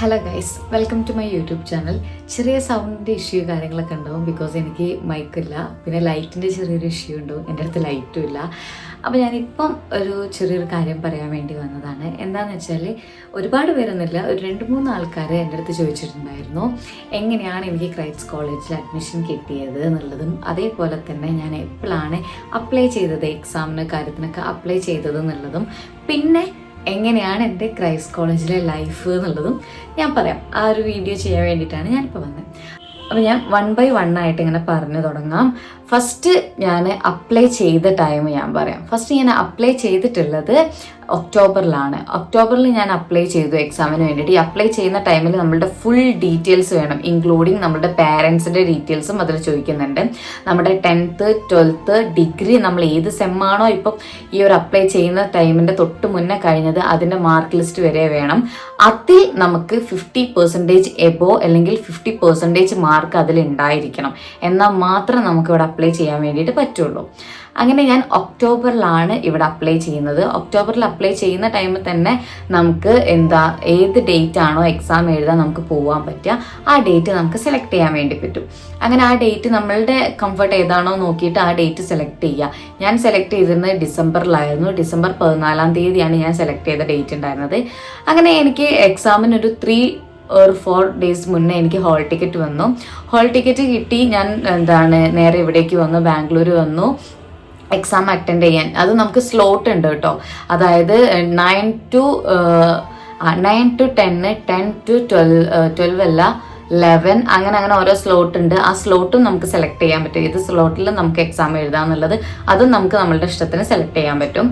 Hello guys, welcome to my YouTube channel. ചെറിയ സൗണ്ടിൻ്റെ issue കാര്യങ്ങളൊക്കെ ഉണ്ടാവും ബിക്കോസ് എനിക്ക് മൈക്കില്ല, പിന്നെ ലൈറ്റിൻ്റെ ചെറിയൊരു ഇഷ്യൂ ഉണ്ടാവും, എൻ്റെ അടുത്ത് ലൈറ്റും ഇല്ല. അപ്പോൾ ഞാനിപ്പം ഒരു ചെറിയൊരു കാര്യം പറയാൻ വേണ്ടി വന്നതാണ്. എന്താണെന്ന് വെച്ചാൽ ഒരുപാട് പേരൊന്നുമില്ല, ഒരു 2-3 ആൾക്കാർ എൻ്റെ അടുത്ത് ചോദിച്ചിട്ടുണ്ടായിരുന്നു എങ്ങനെയാണ് എനിക്ക് ക്രൈസ്റ്റ് കോളേജിൽ അഡ്മിഷൻ കിട്ടിയത് എന്നുള്ളതും, അതേപോലെ തന്നെ ഞാൻ എപ്പോഴാണ് അപ്ലൈ ചെയ്തത്, എക്സാമിന് കാര്യത്തിനൊക്കെ അപ്ലൈ ചെയ്തത് എന്നുള്ളതും, പിന്നെ എങ്ങനെയാണ് എൻ്റെ ക്രൈസ്റ്റ് കോളേജിലെ ലൈഫ് എന്നുള്ളതും ഞാൻ പറയാം. ആ ഒരു വീഡിയോ ചെയ്യാൻ വേണ്ടിയിട്ടാണ് ഞാനിപ്പോൾ വന്നത്. അപ്പോൾ ഞാൻ 1 by 1 ആയിട്ട് ഇങ്ങനെ പറഞ്ഞു തുടങ്ങാം. ഫസ്റ്റ് ഞാൻ അപ്ലൈ ചെയ്ത ടൈം ഞാൻ പറയാം. ഫസ്റ്റ് ഞാൻ അപ്ലൈ ചെയ്തിട്ടുള്ളത് ഒക്ടോബറിലാണ്. ഒക്ടോബറിൽ ഞാൻ അപ്ലൈ ചെയ്തു എക്സാമിന് വേണ്ടിയിട്ട്. ഈ അപ്ലൈ ചെയ്യുന്ന ടൈമിൽ നമ്മളുടെ ഫുൾ ഡീറ്റെയിൽസ് വേണം, ഇൻക്ലൂഡിങ് നമ്മുടെ പാരൻസിൻ്റെ ഡീറ്റെയിൽസും അതിൽ ചോദിക്കുന്നുണ്ട്. നമ്മുടെ 10th 12th ഡിഗ്രി നമ്മൾ ഏത് സെമ്മാണോ ഇപ്പം ഈ ഒരു അപ്ലൈ ചെയ്യുന്ന ടൈമിൻ്റെ തൊട്ട് മുന്നേ കഴിഞ്ഞത്, അതിൻ്റെ മാർക്ക് ലിസ്റ്റ് വരെ വേണം. അതിൽ നമുക്ക് 50% എബോ അല്ലെങ്കിൽ 50% മാർക്ക് അതിലുണ്ടായിരിക്കണം. എന്നാൽ മാത്രം നമുക്കിവിടെ അപ്ലൈ ചെയ്യാൻ വേണ്ടിയിട്ട് പറ്റുള്ളൂ. അങ്ങനെ ഞാൻ ഒക്ടോബറിലാണ് ഇവിടെ അപ്ലൈ ചെയ്യുന്നത്. ഒക്ടോബറിൽ അപ്ലൈ ചെയ്യുന്ന ടൈമിൽ തന്നെ നമുക്ക് ഏത് ഡേറ്റ് ആണോ എക്സാം എഴുതാൻ നമുക്ക് പോകാൻ പറ്റുക, ആ ഡേറ്റ് നമുക്ക് സെലക്ട് ചെയ്യാൻ വേണ്ടി പറ്റും. അങ്ങനെ ആ ഡേറ്റ് നമ്മളുടെ കംഫർട്ട് ഏതാണോ നോക്കിയിട്ട് ആ ഡേറ്റ് സെലക്ട് ചെയ്യുക. ഞാൻ സെലക്ട് ചെയ്തിരുന്നത് ഡിസംബറിലായിരുന്നു. ഡിസംബർ 14 തീയതിയാണ് ഞാൻ സെലക്ട് ചെയ്ത ഡേറ്റ് ഉണ്ടായിരുന്നത്. അങ്ങനെ എനിക്ക് എക്സാമിനൊരു 3 or 4 days മുന്നേ എനിക്ക് ഹോൾ ടിക്കറ്റ് വന്നു. ഹോൾ ടിക്കറ്റ് കിട്ടി. ഞാൻ നേരെ ഇവിടേക്ക് വന്നു, ബാംഗ്ലൂർ വന്നു എക്സാം അറ്റൻഡ് ചെയ്യാൻ. അത് നമുക്ക് സ്ലോട്ട് ഉണ്ട് കേട്ടോ. അതായത് 9 to 10, 10 to 12 അല്ല 11, അങ്ങനെ ഓരോ സ്ലോട്ട് ഉണ്ട്. ആ സ്ലോട്ടും നമുക്ക് സെലക്ട് ചെയ്യാൻ പറ്റും. ഏത് സ്ലോട്ടിൽ നമുക്ക് എക്സാം എഴുതാമെന്നുള്ളത് അതും നമുക്ക് നമ്മളുടെ ഇഷ്ടത്തിന് സെലക്ട് ചെയ്യാൻ പറ്റും.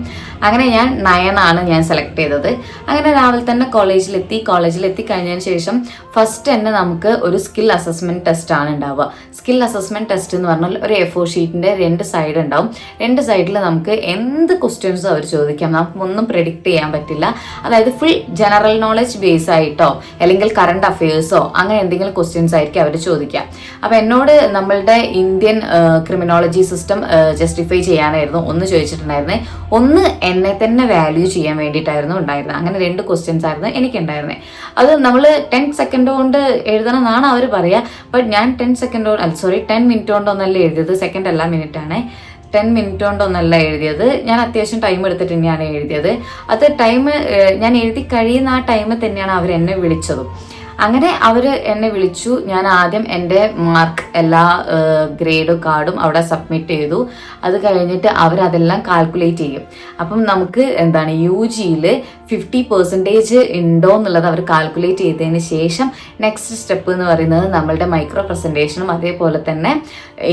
അങ്ങനെ ഞാൻ 9 ആണ് ഞാൻ സെലക്ട് ചെയ്തത്. അങ്ങനെ രാവിലെ തന്നെ കോളേജിലെത്തി കഴിഞ്ഞതിന് ശേഷം ഫസ്റ്റ് തന്നെ നമുക്ക് ഒരു സ്കിൽ അസസ്മെൻറ്റ് ടെസ്റ്റ് ആണ് ഉണ്ടാവുക. സ്കിൽ അസസ്മെൻറ്റ് ടെസ്റ്റ് എന്ന് പറഞ്ഞാൽ ഒരു A4 ഷീറ്റിൻ്റെ 2 സൈഡ് ഉണ്ടാവും. 2 സൈഡിൽ നമുക്ക് എന്ത് ക്വസ്റ്റ്യൻസും അവർ ചോദിക്കാം, നമുക്കൊന്നും പ്രെഡിക്റ്റ് ചെയ്യാൻ പറ്റില്ല. അതായത് ഫുൾ ജനറൽ നോളജ് ബേസ് ആയിട്ടോ അല്ലെങ്കിൽ കറണ്ട് അഫയേഴ്സോ അങ്ങനെ എന്തെങ്കിലും ക്വസ്റ്റ്യൻസ് ആയിരിക്കും അവർ ചോദിക്കുക. അപ്പോൾ എന്നോട് നമ്മളുടെ ഇന്ത്യൻ ക്രിമിനോളജി സിസ്റ്റം ജസ്റ്റിഫൈ ചെയ്യാനായിരുന്നു ഒന്ന് ചോദിച്ചിട്ടുണ്ടായിരുന്നത്. ഒന്ന് എന്നെ തന്നെ വാല്യൂ ചെയ്യാൻ വേണ്ടിയിട്ടായിരുന്നു ഉണ്ടായിരുന്നത്. അങ്ങനെ 2 ക്വസ്റ്റ്യൻസ് ആയിരുന്നു എനിക്കുണ്ടായിരുന്നത്. അത് നമ്മൾ 10 സെക്കൻഡ് കൊണ്ട് എഴുതണം എന്നാണ് അവർ പറയുക. ബട്ട് ഞാൻ 10 മിനിറ്റ് കൊണ്ടൊന്നല്ല എഴുതിയത്, സെക്കൻഡ് അല്ല, മിനിറ്റ് ആണ്. 10 മിനിറ്റ് കൊണ്ടൊന്നല്ല എഴുതിയത്. ഞാൻ അത്യാവശ്യം ടൈം എടുത്തിട്ട് തന്നെയാണ് എഴുതിയത്. അത് ടൈം ഞാൻ എഴുതി കഴിയുന്ന ആ ടൈമിൽ തന്നെയാണ് അവർ എന്നെ വിളിച്ചതും. അങ്ങനെ അവർ എന്നെ വിളിച്ചു. ഞാൻ ആദ്യം എൻ്റെ മാർക്ക് എല്ലാ ഗ്രേഡും കാർഡും അവിടെ സബ്മിറ്റ് ചെയ്തു. അത് കഴിഞ്ഞിട്ട് അവരതെല്ലാം കാൽക്കുലേറ്റ് ചെയ്യും. അപ്പം നമുക്ക് UGയിൽ 50% ഉണ്ടോ എന്നുള്ളത് അവർ കാൽക്കുലേറ്റ് ചെയ്തതിന് ശേഷം നെക്സ്റ്റ് സ്റ്റെപ്പ് എന്ന് പറയുന്നത് നമ്മളുടെ മൈക്രോ പ്രസൻറ്റേഷനും അതേപോലെ തന്നെ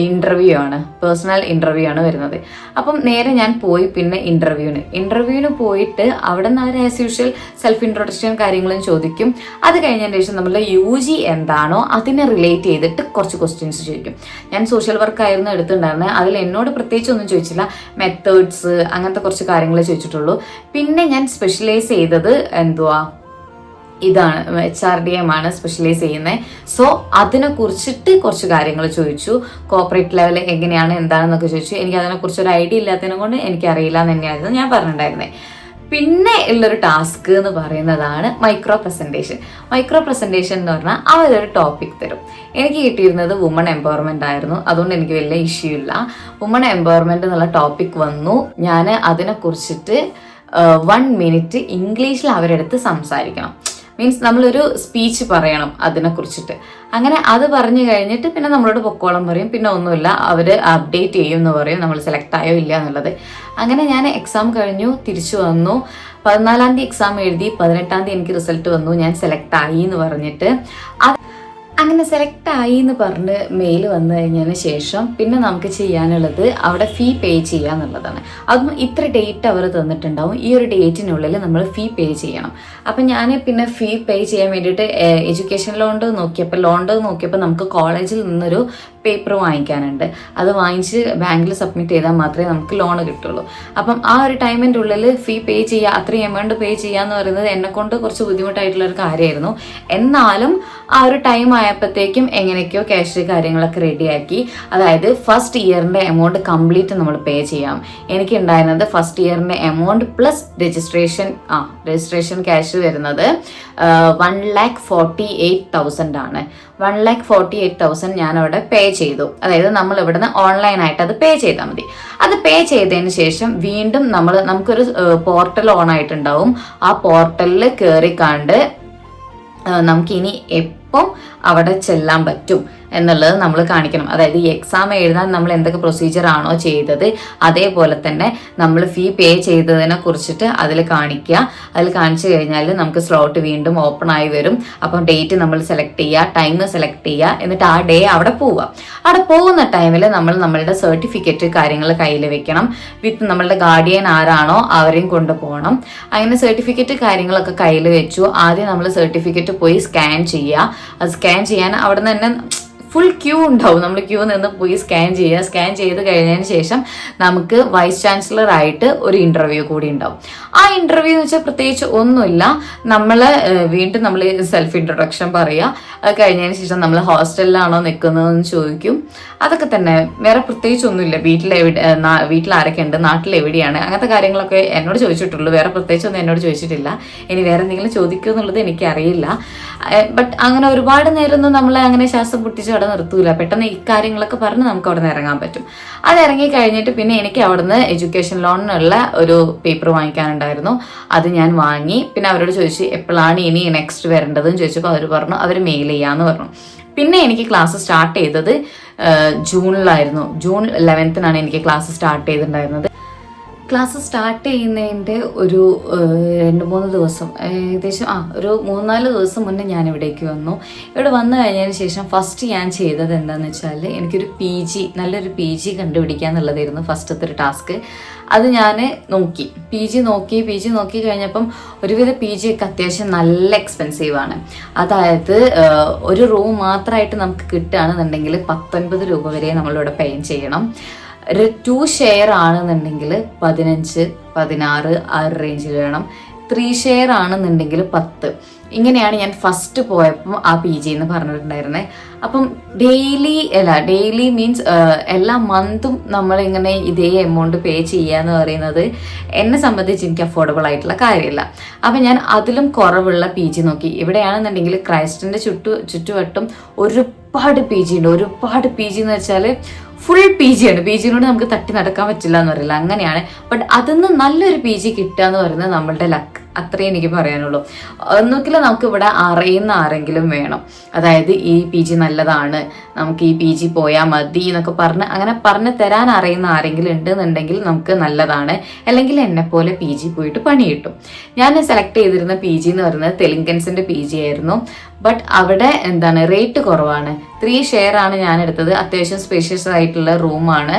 ഇൻ്റർവ്യൂ ആണ്, പേഴ്സണൽ ഇൻ്റർവ്യൂ ആണ് വരുന്നത്. അപ്പം നേരെ ഞാൻ പോയി പിന്നെ ഇൻ്റർവ്യൂവിന് പോയിട്ട് അവിടെ നിന്ന് അവർ ആസ് യൂഷ്വൽ സെൽഫ് ഇൻട്രൊഡക്ഷൻ കാര്യങ്ങളും ചോദിക്കും. അത് കഴിഞ്ഞതിന് ശേഷം നമ്മളുടെ UG എന്താണോ അതിനെ റിലേറ്റ് ചെയ്തിട്ട് കുറച്ച് ക്വസ്റ്റ്യൻസ് ചോദിക്കും. ഞാൻ സോഷ്യൽ വർക്ക് ആയിരുന്നു എടുത്തിട്ടുണ്ടായിരുന്നത്. അതിൽ എന്നോട് പ്രത്യേകിച്ച് ഒന്നും ചോദിച്ചില്ല, മെത്തേഡ്സ് അങ്ങനത്തെ കുറച്ച് കാര്യങ്ങളെ ചോദിച്ചിട്ടുള്ളൂ. പിന്നെ ഞാൻ സ്പെഷ്യലൈസ് ചെയ്തത് ഇതാണ്, HRDM ആണ് സ്പെഷ്യലൈസ് ചെയ്യുന്നത്. സോ അതിനെ കുറിച്ചിട്ട് കുറച്ച് കാര്യങ്ങൾ ചോദിച്ചു. കോർപ്പറേറ്റ് ലെവൽ എങ്ങനെയാണ് എന്താണെന്നൊക്കെ ചോദിച്ചു. എനിക്ക് അതിനെക്കുറിച്ച് ഒരു ഐഡിയ ഇല്ലാത്തതിനെ കൊണ്ട് എനിക്കറിയില്ല എന്ന് തന്നെയായിരുന്നു ഞാൻ പറഞ്ഞിട്ടുണ്ടായിരുന്നത്. പിന്നെ ഉള്ളൊരു ടാസ്ക് എന്ന് പറയുന്നതാണ് മൈക്രോ പ്രസൻറ്റേഷൻ. മൈക്രോ പ്രസൻറ്റേഷൻ എന്ന് പറഞ്ഞാൽ അവരൊരു ടോപ്പിക് തരും. എനിക്ക് കിട്ടിയിരുന്നത് വുമൺ എംപവർമെൻ്റ് ആയിരുന്നു. അതുകൊണ്ട് എനിക്ക് വലിയ ഇഷ്യൂ ഇല്ല. വുമൺ എംപവർമെൻ്റ് എന്നുള്ള ടോപ്പിക് വന്നു. ഞാൻ അതിനെക്കുറിച്ചിട്ട് 1 മിനിറ്റ് ഇംഗ്ലീഷിൽ അവരെടുത്ത് സംസാരിക്കണം. മീൻസ് നമ്മളൊരു സ്പീച്ച് പറയണം അതിനെക്കുറിച്ചിട്ട്. അങ്ങനെ അത് പറഞ്ഞു കഴിഞ്ഞിട്ട് പിന്നെ നമ്മളോട് പൊക്കോളം പറയും. പിന്നെ ഒന്നുമില്ല, അവർ അപ്ഡേറ്റ് ചെയ്യും എന്ന് പറയും നമ്മൾ സെലക്ട് ആയോ ഇല്ല എന്നുള്ളത്. അങ്ങനെ ഞാൻ എക്സാം കഴിഞ്ഞു, തിരിച്ചു വന്നു. 14 തീയതി എക്സാം എഴുതി, 18 തീയതി എനിക്ക് റിസൾട്ട് വന്നു. ഞാൻ സെലക്ട് ആയി എന്ന് പറഞ്ഞിട്ട് അങ്ങനെ സെലക്ട് ആയി എന്ന് പറഞ്ഞ് മെയിൽ വന്നു കഴിഞ്ഞതിന് ശേഷം പിന്നെ നമുക്ക് ചെയ്യാനുള്ളത് അവിടെ ഫീ പേ ചെയ്യുക എന്നുള്ളതാണ്. അതും ഇത്ര ഡേറ്റ് അവർ തന്നിട്ടുണ്ടാവും. ഈ ഒരു ഡേറ്റിനുള്ളിൽ നമ്മൾ ഫീ പേ ചെയ്യണം. അപ്പം ഞാൻ പിന്നെ ഫീ പേ ചെയ്യാൻ വേണ്ടിയിട്ട് എഡ്യൂക്കേഷൻ ലോൺ നോക്കിയപ്പോൾ നമുക്ക് കോളേജിൽ നിന്നൊരു പേപ്പർ വാങ്ങിക്കാനുണ്ട്. അത് വാങ്ങിച്ച് ബാങ്കിൽ സബ്മിറ്റ് ചെയ്താൽ മാത്രമേ നമുക്ക് ലോൺ കിട്ടുള്ളൂ. അപ്പം ആ ഒരു ടൈമിൻ്റെ ഉള്ളിൽ ഫീ പേ ചെയ്യുക, അത്രയും എമൗണ്ട് പേ ചെയ്യുക എന്ന് പറയുന്നത് എന്നെക്കൊണ്ട് കുറച്ച് ബുദ്ധിമുട്ടായിട്ടുള്ളൊരു കാര്യമായിരുന്നു. എന്നാലും ആ ഒരു ടൈം ആയപ്പോഴത്തേക്കും എങ്ങനെയൊക്കെയോ ക്യാഷ് കാര്യങ്ങളൊക്കെ റെഡിയാക്കി. അതായത് ഫസ്റ്റ് ഇയറിൻ്റെ എമൗണ്ട് കംപ്ലീറ്റ് നമ്മൾ പേ ചെയ്യാം. എനിക്ക് ഉണ്ടായിരുന്നത് ഫസ്റ്റ് ഇയറിൻ്റെ എമൗണ്ട് പ്ലസ് രജിസ്ട്രേഷൻ ക്യാഷ് വരുന്നത് 1,48,000 ആണ്. 1,48,000 ഞാൻ അവിടെ പേ ചെയ്തു. അതായത് നമ്മൾ ഇവിടുന്ന് ഓൺലൈനായിട്ട് അത് പേ ചെയ്താൽ മതി. അത് പേ ചെയ്തതിന് ശേഷം വീണ്ടും നമുക്കൊരു പോർട്ടൽ ഓൺ ആയിട്ടുണ്ടാവും. ആ പോർട്ടലിൽ കയറിക്കാണ്ട് നമുക്കിനി എപ്പം അവിടെ ചെല്ലാൻ പറ്റും എന്നുള്ളത് നമ്മൾ കാണിക്കണം. അതായത് ഈ എക്സാം എഴുതാൻ നമ്മൾ എന്തൊക്കെ പ്രൊസീജിയർ ആണോ ചെയ്തത് അതേപോലെ തന്നെ നമ്മൾ ഫീ പേ ചെയ്തതിനെ കുറിച്ചിട്ട് അതിൽ കാണിക്കുക. അതിൽ കാണിച്ചു കഴിഞ്ഞാൽ നമുക്ക് സ്ലോട്ട് വീണ്ടും ഓപ്പൺ ആയി വരും. അപ്പം ഡേറ്റ് നമ്മൾ സെലക്ട് ചെയ്യുക, ടൈം സെലക്ട് ചെയ്യുക, എന്നിട്ട് ആ ഡേ അവിടെ പോവുക. അവിടെ പോകുന്ന ടൈമിൽ നമ്മളുടെ സർട്ടിഫിക്കറ്റ് കാര്യങ്ങൾ കയ്യിൽ വെക്കണം. വിത്ത് നമ്മളുടെ ഗാർഡിയൻ ആരാണോ അവരെയും കൊണ്ടുപോകണം. അങ്ങനെ സർട്ടിഫിക്കറ്റ് കാര്യങ്ങളൊക്കെ കയ്യിൽ വെച്ചു. ആദ്യം നമ്മൾ സർട്ടിഫിക്കറ്റ് പോയി സ്കാൻ ചെയ്യുക. അത് സ്കാൻ ചെയ്യാൻ അവിടെ നിന്ന് തന്നെ ഫുൾ ക്യൂ ഉണ്ടാവും. നമ്മൾ ക്യൂ നിന്ന് പോയി സ്കാൻ ചെയ്യുക. സ്കാൻ ചെയ്ത് കഴിഞ്ഞതിന് ശേഷം നമുക്ക് വൈസ് ചാൻസലർ ആയിട്ട് ഒരു ഇൻ്റർവ്യൂ കൂടി ഉണ്ടാവും. ആ ഇൻ്റർവ്യൂ എന്ന് വെച്ചാൽ പ്രത്യേകിച്ച് ഒന്നുമില്ല. വീണ്ടും നമ്മൾ സെൽഫ് ഇൻട്രൊഡക്ഷൻ പറയുക. അത് കഴിഞ്ഞതിന് ശേഷം നമ്മൾ ഹോസ്റ്റലിലാണോ നിൽക്കുന്നതെന്ന് ചോദിക്കും. അതൊക്കെ തന്നെ, വേറെ പ്രത്യേകിച്ച് ഒന്നുമില്ല. വീട്ടിൽ ആരൊക്കെ ഉണ്ട്, നാട്ടിൽ എവിടെയാണ്, അങ്ങനത്തെ കാര്യങ്ങളൊക്കെ എന്നോട് ചോദിച്ചിട്ടുള്ളൂ. വേറെ പ്രത്യേകിച്ചൊന്നും എന്നോട് ചോദിച്ചിട്ടില്ല. ഇനി വേറെ എന്തെങ്കിലും ചോദിക്കുമോ എന്നുള്ളത് എനിക്കറിയില്ല. ബട്ട് അങ്ങനെ ഒരുപാട് നേരമൊന്നും നമ്മളെ അങ്ങനെ ശ്വാസം പൊട്ടിച്ച് അവിടെ നിർത്തൂല. പെട്ടെന്ന് ഇക്കാര്യങ്ങളൊക്കെ പറഞ്ഞ് നമുക്ക് അവിടെ നിന്ന് ഇറങ്ങാൻ പറ്റും. അത് ഇറങ്ങി കഴിഞ്ഞിട്ട് പിന്നെ എനിക്ക് അവിടുന്ന് എഡ്യൂക്കേഷൻ ലോണിനുള്ള ഒരു പേപ്പർ വാങ്ങിക്കാനുണ്ടായിരുന്നു. അത് ഞാൻ വാങ്ങി. പിന്നെ അവരോട് ചോദിച്ചു എപ്പോഴാണ് ഇനി നെക്സ്റ്റ് വരേണ്ടതെന്ന് ചോദിച്ചപ്പോൾ അവർ പറഞ്ഞു അവർ മെയിൽ ചെയ്യാമെന്ന് പറഞ്ഞു. പിന്നെ എനിക്ക് ക്ലാസ് സ്റ്റാർട്ട് ചെയ്തത് ജൂണിലായിരുന്നു. ജൂൺ 11 എനിക്ക് ക്ലാസ് സ്റ്റാർട്ട് ചെയ്തിട്ടുണ്ടായിരുന്നത്. ക്ലാസ് സ്റ്റാർട്ട് ചെയ്യുന്നതിൻ്റെ ഒരു 2-3 ദിവസം, ഏകദേശം ഒരു 3-4 ദിവസം മുന്നേ ഞാൻ ഇവിടേക്ക് വന്നു. ഇവിടെ വന്നു കഴിഞ്ഞതിന് ശേഷം ഫസ്റ്റ് ഞാൻ ചെയ്തത് എന്താണെന്ന് വെച്ചാൽ എനിക്കൊരു നല്ലൊരു പി ജി കണ്ടുപിടിക്കുക എന്നുള്ളതായിരുന്നു ഫസ്റ്റത്തെ ഒരു ടാസ്ക്. അത് ഞാൻ നോക്കി നോക്കി കഴിഞ്ഞപ്പം ഒരുവിധ പി ജി ഒക്കെ അത്യാവശ്യം നല്ല എക്സ്പെൻസീവാണ്. അതായത് ഒരു റൂം മാത്രമായിട്ട് നമുക്ക് കിട്ടുകയാണെന്നുണ്ടെങ്കിൽ 19 രൂപ വരെ നമ്മളിവിടെ പേ ചെയ്യണം. 2 ഷെയർ ആണെന്നുണ്ടെങ്കിൽ 15, 16 ആ ഒരു റേഞ്ചിൽ വേണം. 3 ഷെയർ ആണെന്നുണ്ടെങ്കിൽ 10. ഇങ്ങനെയാണ് ഞാൻ ഫസ്റ്റ് പോയപ്പം ആ പി ജി എന്ന് പറഞ്ഞിട്ടുണ്ടായിരുന്നത്. അപ്പം ഡെയിലി മീൻസ് എല്ലാ മന്തും നമ്മളിങ്ങനെ ഇതേ എമൗണ്ട് പേ ചെയ്യുക എന്ന് പറയുന്നത് എന്നെ സംബന്ധിച്ച് എനിക്ക് അഫോർഡബിൾ ആയിട്ടുള്ള കാര്യമില്ല. അപ്പം ഞാൻ അതിലും കുറവുള്ള പി ജി നോക്കി. ഇവിടെയാണെന്നുണ്ടെങ്കിൽ ക്രൈസ്റ്റിൻ്റെ ചുറ്റുവട്ടം ഒരുപാട് പി ജി ഉണ്ട്. ഒരുപാട് പി ജി എന്ന് വെച്ചാൽ ഫുൾ പി ജിയാണ്. പി ജിനോട് നമുക്ക് തട്ടി നടക്കാൻ പറ്റില്ല എന്ന് പറയില്ല, അങ്ങനെയാണ്. ബട്ട് അതിന്ന് നല്ലൊരു പി ജി കിട്ടുക എന്ന് പറയുന്നത് നമ്മളുടെ ലക്ക്. അത്രേ എനിക്ക് പറയാനുള്ളൂ. ഒന്നുകിൽ നമുക്ക് ഇവിടെ അറിയുന്ന ആരെങ്കിലും വേണം. അതായത് ഈ പി ജി നല്ലതാണ്, നമുക്ക് ഈ പി ജി പോയാൽ മതി എന്നൊക്കെ അങ്ങനെ പറഞ്ഞ് തരാൻ അറിയുന്ന ആരെങ്കിലും ഉണ്ടെന്നുണ്ടെങ്കിൽ നമുക്ക് നല്ലതാണ്. അല്ലെങ്കിൽ എന്നെ പോലെ പി ജി പോയിട്ട് പണി കിട്ടും. ഞാൻ സെലക്ട് ചെയ്തിരുന്ന പി ജി എന്ന് പറയുന്നത് തെലുങ്കൻസിൻ്റെ പി ജി ആയിരുന്നു. ബട്ട് അവിടെ റേറ്റ് കുറവാണ്. 3 ഷെയർ ആണ് ഞാൻ എടുത്തത്. അത്യാവശ്യം സ്പേഷ്യസ് ആയിട്ടുള്ള റൂമാണ്.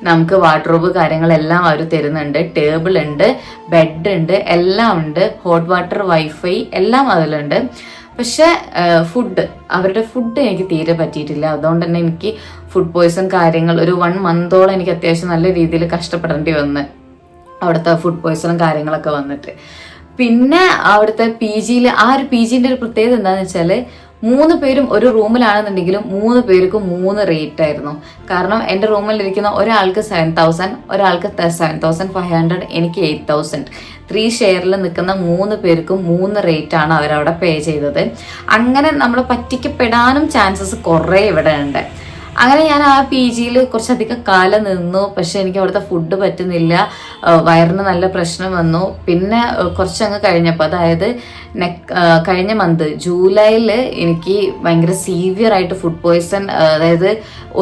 നമുക്ക് വാർഡ്രോബ് കാര്യങ്ങളെല്ലാം അവർ തരുന്നുണ്ട്. ടേബിൾ ഉണ്ട്, ബെഡ് ഉണ്ട്, എല്ലാം ഉണ്ട്. ഹോട്ട് വാട്ടർ, വൈഫൈ എല്ലാം അതിലുണ്ട്. പക്ഷെ അവരുടെ ഫുഡ് എനിക്ക് തീരെ പറ്റിയിട്ടില്ല. അതുകൊണ്ട് തന്നെ എനിക്ക് ഫുഡ് പോയ്സൺ കാര്യങ്ങൾ ഒരു 1 മന്തോളം എനിക്ക് അത്യാവശ്യം നല്ല രീതിയിൽ കഷ്ടപ്പെടേണ്ടി വന്ന് അവിടുത്തെ ഫുഡ് പോയ്സണും കാര്യങ്ങളൊക്കെ വന്നിട്ട്. പിന്നെ അവിടുത്തെ പി ജിയിൽ ഒരു പി ജിൻ്റെ ഒരു പ്രത്യേകത എന്താണെന്ന് വെച്ചാൽ 3 പേരും ഒരു റൂമിലാണെന്നുണ്ടെങ്കിലും 3 പേർക്കും 3 റേറ്റ് ആയിരുന്നു. കാരണം എൻ്റെ റൂമിലിരിക്കുന്ന ഒരാൾക്ക് 7,000, ഒരാൾക്ക് 7,500, എനിക്ക് 8,000. 3 ഷെയറിൽ നിൽക്കുന്ന 3 പേർക്കും 3 റേറ്റാണ് അവരവിടെ പേ ചെയ്തത്. അങ്ങനെ നമ്മൾ പറ്റിക്കപ്പെടാനും ചാൻസസ് കുറേ ഇവിടെ ഉണ്ട്. അങ്ങനെ ഞാൻ ആ പി ജിയിൽ കുറച്ചധികം കാലം നിന്നു. പക്ഷെ എനിക്ക് അവിടുത്തെ ഫുഡ് പറ്റുന്നില്ല, വയറിന് നല്ല പ്രശ്നം വന്നു. പിന്നെ കുറച്ചങ്ങ് കഴിഞ്ഞപ്പോൾ, അതായത് കഴിഞ്ഞ മന്ത് ജൂലൈയിൽ എനിക്ക് ഭയങ്കര സീവിയർ ആയിട്ട് ഫുഡ് പോയ്സൺ, അതായത്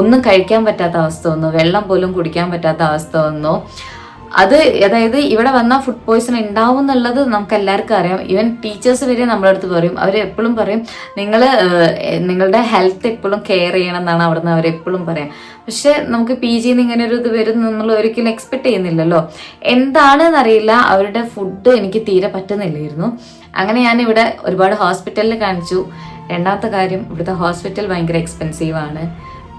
ഒന്നും കഴിക്കാൻ പറ്റാത്ത അവസ്ഥ വന്നു, വെള്ളം പോലും കുടിക്കാൻ പറ്റാത്ത അവസ്ഥ വന്നു. അതായത് ഇവിടെ വന്നാൽ ഫുഡ് പോയ്സൺ ഉണ്ടാവും എന്നുള്ളത് നമുക്ക് എല്ലാവർക്കും അറിയാം. ഈവൻ ടീച്ചേഴ്സ് വരെ നമ്മളെ അടുത്ത് പറയും. അവർ എപ്പോഴും പറയും നിങ്ങളുടെ ഹെൽത്ത് എപ്പോഴും കെയർ ചെയ്യണം എന്നാണ് അവിടുന്ന് അവരെപ്പോഴും പറയാം. പക്ഷെ നമുക്ക് പി ജിന്ന് ഇങ്ങനെ ഒരു ഇത് വരും നമ്മൾ ഒരിക്കലും എക്സ്പെക്ട് ചെയ്യുന്നില്ലല്ലോ. എന്താണെന്നറിയില്ല, അവരുടെ ഫുഡ് എനിക്ക് തീരെ പറ്റുന്നില്ലായിരുന്നു. അങ്ങനെ ഞാൻ ഇവിടെ ഒരുപാട് ഹോസ്പിറ്റലിൽ കാണിച്ചു. രണ്ടാമത്തെ കാര്യം, ഇവിടുത്തെ ഹോസ്പിറ്റൽ ഭയങ്കര എക്സ്പെൻസീവാണ്.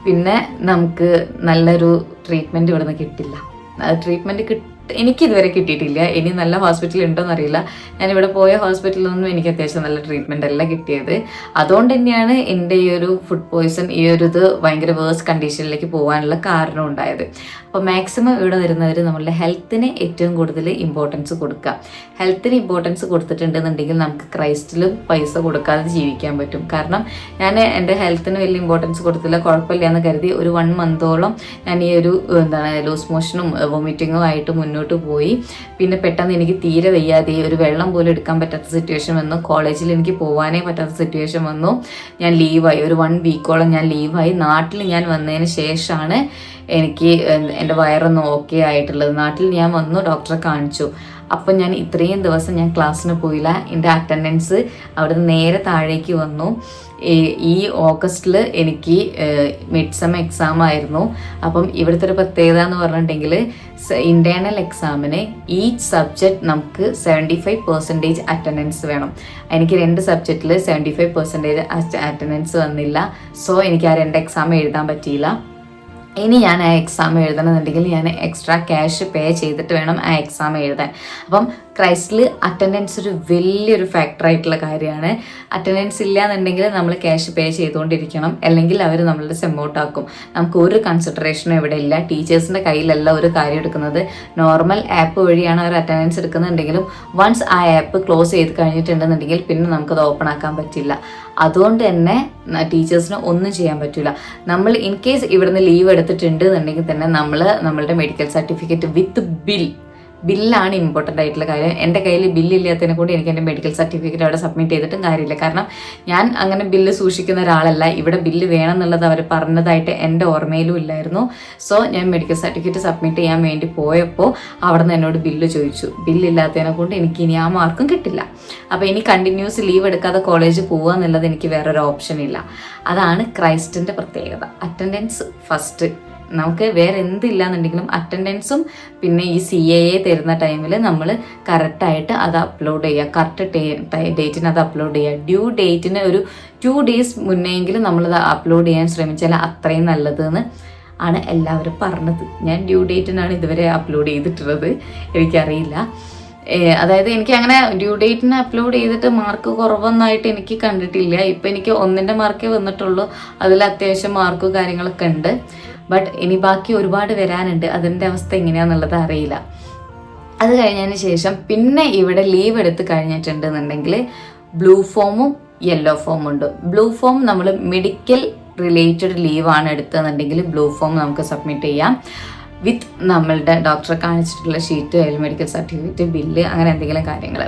പിന്നെ നമുക്ക് നല്ലൊരു ട്രീറ്റ്മെൻറ്റ് ഇവിടെ നിന്ന് കിട്ടില്ല. ട്രീറ്റ്മെൻറ്റ് എനിക്കിതുവരെ കിട്ടിയിട്ടില്ല. ഇനി നല്ല ഹോസ്പിറ്റൽ ഉണ്ടോയെന്ന് അറിയില്ല. ഞാനിവിടെ പോയ ഹോസ്പിറ്റലിലൊന്നും എനിക്ക് അത്യാവശ്യം നല്ല ട്രീറ്റ്മെൻ്റ് അല്ല കിട്ടിയത്. അതുകൊണ്ട് തന്നെയാണ് എൻ്റെ ഈ ഒരു ഫുഡ് പോയ്സൺ ഈ ഒരു ഇത് ഭയങ്കര വേഴ്സ് കണ്ടീഷനിലേക്ക് പോകാനുള്ള കാരണം ഉണ്ടായത്. അപ്പോൾ മാക്സിമം ഇവിടെ വരുന്നവർ നമ്മളുടെ ഹെൽത്തിന് ഏറ്റവും കൂടുതൽ ഇമ്പോർട്ടൻസ് കൊടുക്കുക. ഹെൽത്തിന് ഇമ്പോർട്ടൻസ് കൊടുത്തിട്ടുണ്ടെന്നുണ്ടെങ്കിൽ നമുക്ക് ക്രൈസ്റ്റിലും പൈസ കൊടുക്കാതെ ജീവിക്കാൻ പറ്റും. കാരണം ഞാൻ എൻ്റെ ഹെൽത്തിന് വലിയ ഇമ്പോർട്ടൻസ് കൊടുത്തില്ല, കുഴപ്പമില്ല എന്ന് കരുതി ഒരു 1 മന്തോളം ഞാൻ ഈ ഒരു ലൂസ് മോഷനും വൊമിറ്റിങ്ങും ആയിട്ട് മുന്നോട്ട് പോയി. പിന്നെ പെട്ടെന്ന് എനിക്ക് തീരെ വയ്യാതെ ഒരു വെള്ളം പോലും എടുക്കാൻ പറ്റാത്ത സിറ്റുവേഷൻ വന്നു. കോളേജിൽ എനിക്ക് പോകാനേ പറ്റാത്ത സിറ്റുവേഷൻ വന്നു. ഞാൻ ലീവായി, ഒരു 1 വീക്കോളം ഞാൻ ലീവായി. നാട്ടിൽ ഞാൻ വന്നതിന് ശേഷമാണ് എനിക്ക് എൻ്റെ വയറൊന്നും ഓക്കെ ആയിട്ടുള്ളത്. നാട്ടിൽ ഞാൻ വന്നു, ഡോക്ടറെ കാണിച്ചു. അപ്പം ഞാൻ ഇത്രയും ദിവസം ഞാൻ ക്ലാസ്സിന് പോയില്ല. എൻ്റെ അറ്റൻഡൻസ് അവിടെ നേരെ താഴേക്ക് വന്നു. ഈ ഓഗസ്റ്റിൽ എനിക്ക് മിഡ് സെം എക്സാം ആയിരുന്നു. അപ്പം ഇവിടുത്തെ ഒരു പ്രത്യേകത എന്ന് പറഞ്ഞിട്ടുണ്ടെങ്കിൽ ഇൻറ്റേർണൽ എക്സാമിന് ഈച്ച് സബ്ജക്റ്റ് നമുക്ക് 75% അറ്റൻഡൻസ് വേണം. എനിക്ക് 2 സബ്ജക്റ്റിൽ 75% അറ്റൻഡൻസ് വന്നില്ല. സോ എനിക്ക് ആ 2 എക്സാം എഴുതാൻ പറ്റിയില്ല. ഇനി ഞാൻ ആ എക്സാം എഴുതണമെന്നുണ്ടെങ്കിൽ ഞാൻ എക്സ്ട്രാ ക്യാഷ് പേ ചെയ്തിട്ട് വേണം ആ എക്സാം എഴുതാൻ. അപ്പം ക്രൈസ്റ്റിൽ അറ്റൻഡൻസ് ഒരു വലിയൊരു ഫാക്ടറായിട്ടുള്ള കാര്യമാണ്. അറ്റൻഡൻസ് ഇല്ല എന്നുണ്ടെങ്കിൽ നമ്മൾ ക്യാഷ് പേ ചെയ്തുകൊണ്ടിരിക്കണം, അല്ലെങ്കിൽ അവർ നമ്മളുടെ സെമ്മൗട്ടാക്കും. നമുക്ക് ഒരു കൺസിഡറേഷനും ഇവിടെ ഇല്ല. ടീച്ചേഴ്സിൻ്റെ കയ്യിലല്ല ഒരു കാര്യം എടുക്കുന്നത്. നോർമൽ ആപ്പ് വഴിയാണ് അവർ അറ്റൻഡൻസ് എടുക്കുന്നുണ്ടെങ്കിലും വൺസ് ആ ആപ്പ് ക്ലോസ് ചെയ്ത് കഴിഞ്ഞിട്ടുണ്ടെന്നുണ്ടെങ്കിൽ പിന്നെ നമുക്കത് ഓപ്പൺ ആക്കാൻ പറ്റില്ല. അതുകൊണ്ട് തന്നെ ടീച്ചേഴ്സിന് ഒന്നും ചെയ്യാൻ പറ്റില്ല. നമ്മൾ ഇൻ കേസ് ഇവിടുന്ന് ലീവ് എടുത്തിട്ടുണ്ട് എന്നുണ്ടെങ്കിൽ തന്നെ നമ്മളുടെ മെഡിക്കൽ സർട്ടിഫിക്കറ്റ് വിത്ത് ബില്ലാണ് ഇമ്പോർട്ടൻ്റ് ആയിട്ടുള്ള കാര്യം. എൻ്റെ കയ്യിൽ ബില്ലില്ലാത്തതിനെ കൊണ്ട് എനിക്ക് എൻ്റെ മെഡിക്കൽ സർട്ടിഫിക്കറ്റ് അവിടെ സബ്മിറ്റ് ചെയ്തിട്ടും കാര്യമില്ല. കാരണം ഞാൻ അങ്ങനെ ബില്ല് സൂക്ഷിക്കുന്ന ഒരാളല്ല. ഇവിടെ ബില്ല് വേണം എന്നുള്ളത് അവർ പറഞ്ഞതായിട്ട് എൻ്റെ ഓർമ്മയിലും ഇല്ലായിരുന്നു. സോ ഞാൻ മെഡിക്കൽ സർട്ടിഫിക്കറ്റ് സബ്മിറ്റ് ചെയ്യാൻ വേണ്ടി പോയപ്പോൾ അവിടെ നിന്ന് എന്നോട് ബില്ല് ചോദിച്ചു. ബില്ലില്ലാത്തതിനെ കൊണ്ട് എനിക്ക് ഇനി ആ മാർക്കും കിട്ടില്ല. അപ്പോൾ ഇനി കണ്ടിന്യൂസ് ലീവ് എടുക്കാതെ കോളേജിൽ പോകുക എന്നുള്ളത് എനിക്ക് വേറൊരു ഓപ്ഷൻ ഇല്ല. അതാണ് ക്രൈസ്റ്റിൻ്റെ പ്രത്യേകത. Attendance first. നമുക്ക് വേറെ എന്തില്ല എന്നുണ്ടെങ്കിലും അറ്റൻഡൻസും പിന്നെ ഈ CAA തരുന്ന ടൈമിൽ നമ്മൾ കറക്റ്റായിട്ട് അത് അപ്ലോഡ് ചെയ്യുക. കറക്റ്റ് ഡേറ്റിന് അത് അപ്ലോഡ് ചെയ്യുക. ഡ്യൂ ഡേറ്റിന് ഒരു 2 days മുന്നെയെങ്കിലും നമ്മളത് അപ്ലോഡ് ചെയ്യാൻ ശ്രമിച്ചാൽ അത്രയും നല്ലതെന്ന് ആണ് എല്ലാവരും പറഞ്ഞത്. ഞാൻ ഡ്യൂ ഡേറ്റിനാണ് ഇതുവരെ അപ്ലോഡ് ചെയ്തിട്ടുള്ളത്. എനിക്കറിയില്ല, അതായത് എനിക്ക് അങ്ങനെ ഡ്യൂ ഡേറ്റിന് അപ്ലോഡ് ചെയ്തിട്ട് മാർക്ക് കുറവൊന്നായിട്ട് എനിക്ക് കണ്ടിട്ടില്ല. ഇപ്പം എനിക്ക് 1ന്റെ മാർക്കേ വന്നിട്ടുള്ളൂ. അതിൽ അത്യാവശ്യം മാർക്കും കാര്യങ്ങളൊക്കെ ഉണ്ട്. ബട്ട് ഇനി ബാക്കി ഒരുപാട് വരാനുണ്ട്. അതിൻ്റെ അവസ്ഥ എങ്ങനെയാണെന്നുള്ളത് അറിയില്ല. അത് കഴിഞ്ഞതിന് ശേഷം പിന്നെ ഇവിടെ ലീവ് എടുത്ത് കഴിഞ്ഞിട്ടുണ്ടെന്നുണ്ടെങ്കിൽ ബ്ലൂ ഫോമും യെല്ലോ ഫോമും ഉണ്ട്. ബ്ലൂ ഫോം നമ്മൾ മെഡിക്കൽ റിലേറ്റഡ് ലീവാണ് എടുത്തതെന്നുണ്ടെങ്കിൽ ബ്ലൂ ഫോം നമുക്ക് സബ്മിറ്റ് ചെയ്യാം വിത്ത് നമ്മളുടെ ഡോക്ടറെ കാണിച്ചിട്ടുള്ള ഷീറ്റ്, മെഡിക്കൽ സർട്ടിഫിക്കറ്റ്, ബില്ല്, അങ്ങനെ എന്തെങ്കിലും കാര്യങ്ങൾ.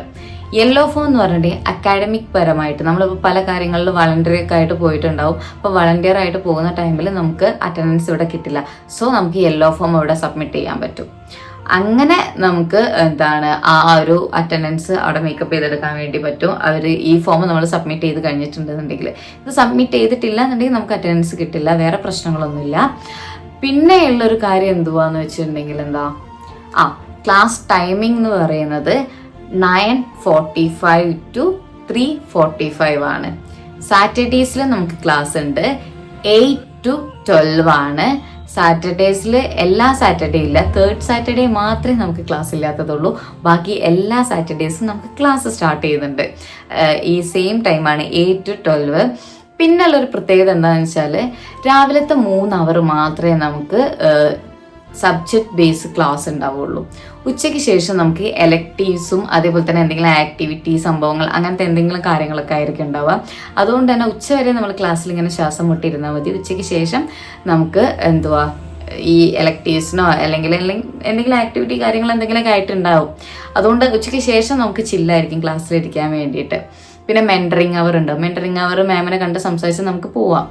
യെല്ലോ ഫോം എന്ന് പറഞ്ഞിട്ടുണ്ടെങ്കിൽ അക്കാഡമിക് പരമായിട്ട് നമ്മളിപ്പോൾ പല കാര്യങ്ങളിൽ വളണ്ടിയറൊക്കെ ആയിട്ട് പോയിട്ടുണ്ടാവും. അപ്പോൾ വളണ്ടിയർ ആയിട്ട് പോകുന്ന ടൈമിൽ നമുക്ക് അറ്റൻഡൻസ് ഇവിടെ കിട്ടില്ല. സോ നമുക്ക് യെല്ലോ ഫോം ഇവിടെ സബ്മിറ്റ് ചെയ്യാൻ പറ്റും. അങ്ങനെ നമുക്ക് ആ ഒരു അറ്റൻഡൻസ് അവിടെ മേക്കപ്പ് ചെയ്തെടുക്കാൻ വേണ്ടി പറ്റും. അവർ ഈ ഫോം നമ്മൾ സബ്മിറ്റ് ചെയ്ത് കഴിഞ്ഞിട്ടുണ്ടെന്നുണ്ടെങ്കിൽ. ഇത് സബ്മിറ്റ് ചെയ്തിട്ടില്ല എന്നുണ്ടെങ്കിൽ നമുക്ക് അറ്റൻഡൻസ് കിട്ടില്ല. വേറെ പ്രശ്നങ്ങളൊന്നുമില്ല. പിന്നെയുള്ളൊരു കാര്യം എന്തുവാന്ന് വെച്ചിട്ടുണ്ടെങ്കിൽ ക്ലാസ് ടൈമിംഗ് എന്ന് പറയുന്നത് 9:45 to 3:45 ആണ്. സാറ്റർഡേസിൽ നമുക്ക് ക്ലാസ് ഉണ്ട് 8 to 12 ആണ്. സാറ്റർഡേസിൽ എല്ലാ സാറ്റർഡേ ഇല്ല, 3rd സാറ്റർഡേ മാത്രമേ നമുക്ക് ക്ലാസ് ഇല്ലാത്തതുള്ളൂ. ബാക്കി എല്ലാ സാറ്റർഡേസും നമുക്ക് ക്ലാസ് സ്റ്റാർട്ട് ചെയ്യുന്നുണ്ട്. ഈ സെയിം ടൈമാണ് 8 to 12. പിന്നുള്ളൊരു പ്രത്യേകത എന്താണെന്ന് വെച്ചാൽ രാവിലത്തെ 3 hour മാത്രമേ നമുക്ക് സബ്ജക്റ്റ് ബേസ് ക്ലാസ് ഉണ്ടാവുള്ളൂ. ഉച്ചയ്ക്ക് ശേഷം നമുക്ക് എലക്റ്റീവ്സും അതേപോലെ തന്നെ എന്തെങ്കിലും ആക്ടിവിറ്റി സംഭവങ്ങൾ അങ്ങനത്തെ എന്തെങ്കിലും കാര്യങ്ങളൊക്കെ ആയിരിക്കും ഉണ്ടാവുക. അതുകൊണ്ട് തന്നെ ഉച്ചവരെ നമ്മൾ ക്ലാസ്സിൽ ഇങ്ങനെ ശ്വാസം മുട്ടിയിരുന്നാൽ മതി. ഉച്ചയ്ക്ക് ശേഷം നമുക്ക് ഈ എലക്റ്റീവ്സിനോ അല്ലെങ്കിൽ എന്തെങ്കിലും ആക്ടിവിറ്റി കാര്യങ്ങൾ എന്തെങ്കിലുമൊക്കെ ആയിട്ടുണ്ടാവും. അതുകൊണ്ട് ഉച്ചയ്ക്ക് ശേഷം നമുക്ക് ചില്ലായിരിക്കും ക്ലാസ്സിലിരിക്കാൻ വേണ്ടിയിട്ട്. പിന്നെ മെൻറ്ററിങ് അവർ ഉണ്ട്. മെൻറ്ററിങ് അവർ മാമിനെ കണ്ട് സംസാരിച്ച് നമുക്ക് പോവാം.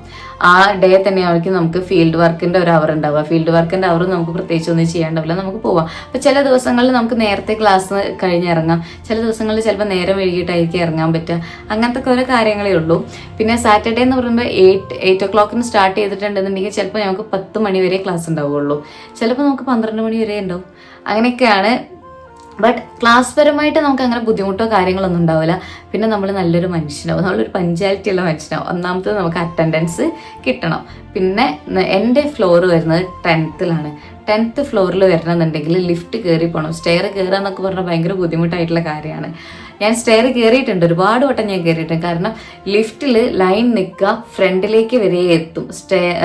ആ ഡേ തന്നെ ആയിരിക്കും നമുക്ക് ഫീൽഡ് വർക്കിൻ്റെ ഒരു അവർ ഉണ്ടാവുക. ഫീൽഡ് വർക്കിൻ്റെ അവർ നമുക്ക് പ്രത്യേകിച്ച് ഒന്നും ചെയ്യാണ്ടാവില്ല, നമുക്ക് പോവാം. അപ്പോൾ ചില ദിവസങ്ങളിൽ നമുക്ക് നേരത്തെ ക്ലാസ് കഴിഞ്ഞിറങ്ങാം, ചില ദിവസങ്ങളിൽ ചിലപ്പോൾ നേരം വൈകിട്ടായിരിക്കും ഇറങ്ങാൻ പറ്റുക. അങ്ങനത്തെ ഓരോ കാര്യങ്ങളേ ഉള്ളൂ. പിന്നെ സാറ്റർഡേ എന്ന് പറയുമ്പോൾ 8 o'clock സ്റ്റാർട്ട് ചെയ്തിട്ടുണ്ടെന്നുണ്ടെങ്കിൽ ചിലപ്പോൾ നമുക്ക് 10 മണി വരെ ക്ലാസ് ഉണ്ടാവുള്ളൂ, ചിലപ്പോൾ നമുക്ക് 12 മണി വരെ ഉണ്ടാവും. അങ്ങനെയൊക്കെയാണ് ബട്ട് ക്ലാസ് പരമായിട്ട് നമുക്ക് അങ്ങനെ ബുദ്ധിമുട്ടോ കാര്യങ്ങളൊന്നും ഉണ്ടാവില്ല. പിന്നെ നമ്മൾ നല്ലൊരു മനുഷ്യനാവും, നമ്മളൊരു പഞ്ച്വാലിറ്റി ഉള്ള മനുഷ്യനാവും. ഒന്നാമത്തെ നമുക്ക് അറ്റൻഡൻസ് കിട്ടണം. പിന്നെ എൻ്റെ ഫ്ലോർ വരുന്നത് 10th-ലാണ്. 10th ഫ്ലോറിൽ വരണമെന്നുണ്ടെങ്കിൽ ലിഫ്റ്റ് കയറി പോകണം. സ്റ്റെയർ കയറുക എന്നൊക്കെ പറഞ്ഞാൽ ഭയങ്കര ബുദ്ധിമുട്ടായിട്ടുള്ള കാര്യമാണ്. ഞാൻ സ്റ്റെയർ കയറിയിട്ടുണ്ട്, ഒരുപാട് വട്ടം ഞാൻ കയറിയിട്ടുണ്ട്. കാരണം ലിഫ്റ്റിൽ ലൈൻ നിൽക്കുക, ഫ്രണ്ടിലേക്ക് വരെ എത്തും.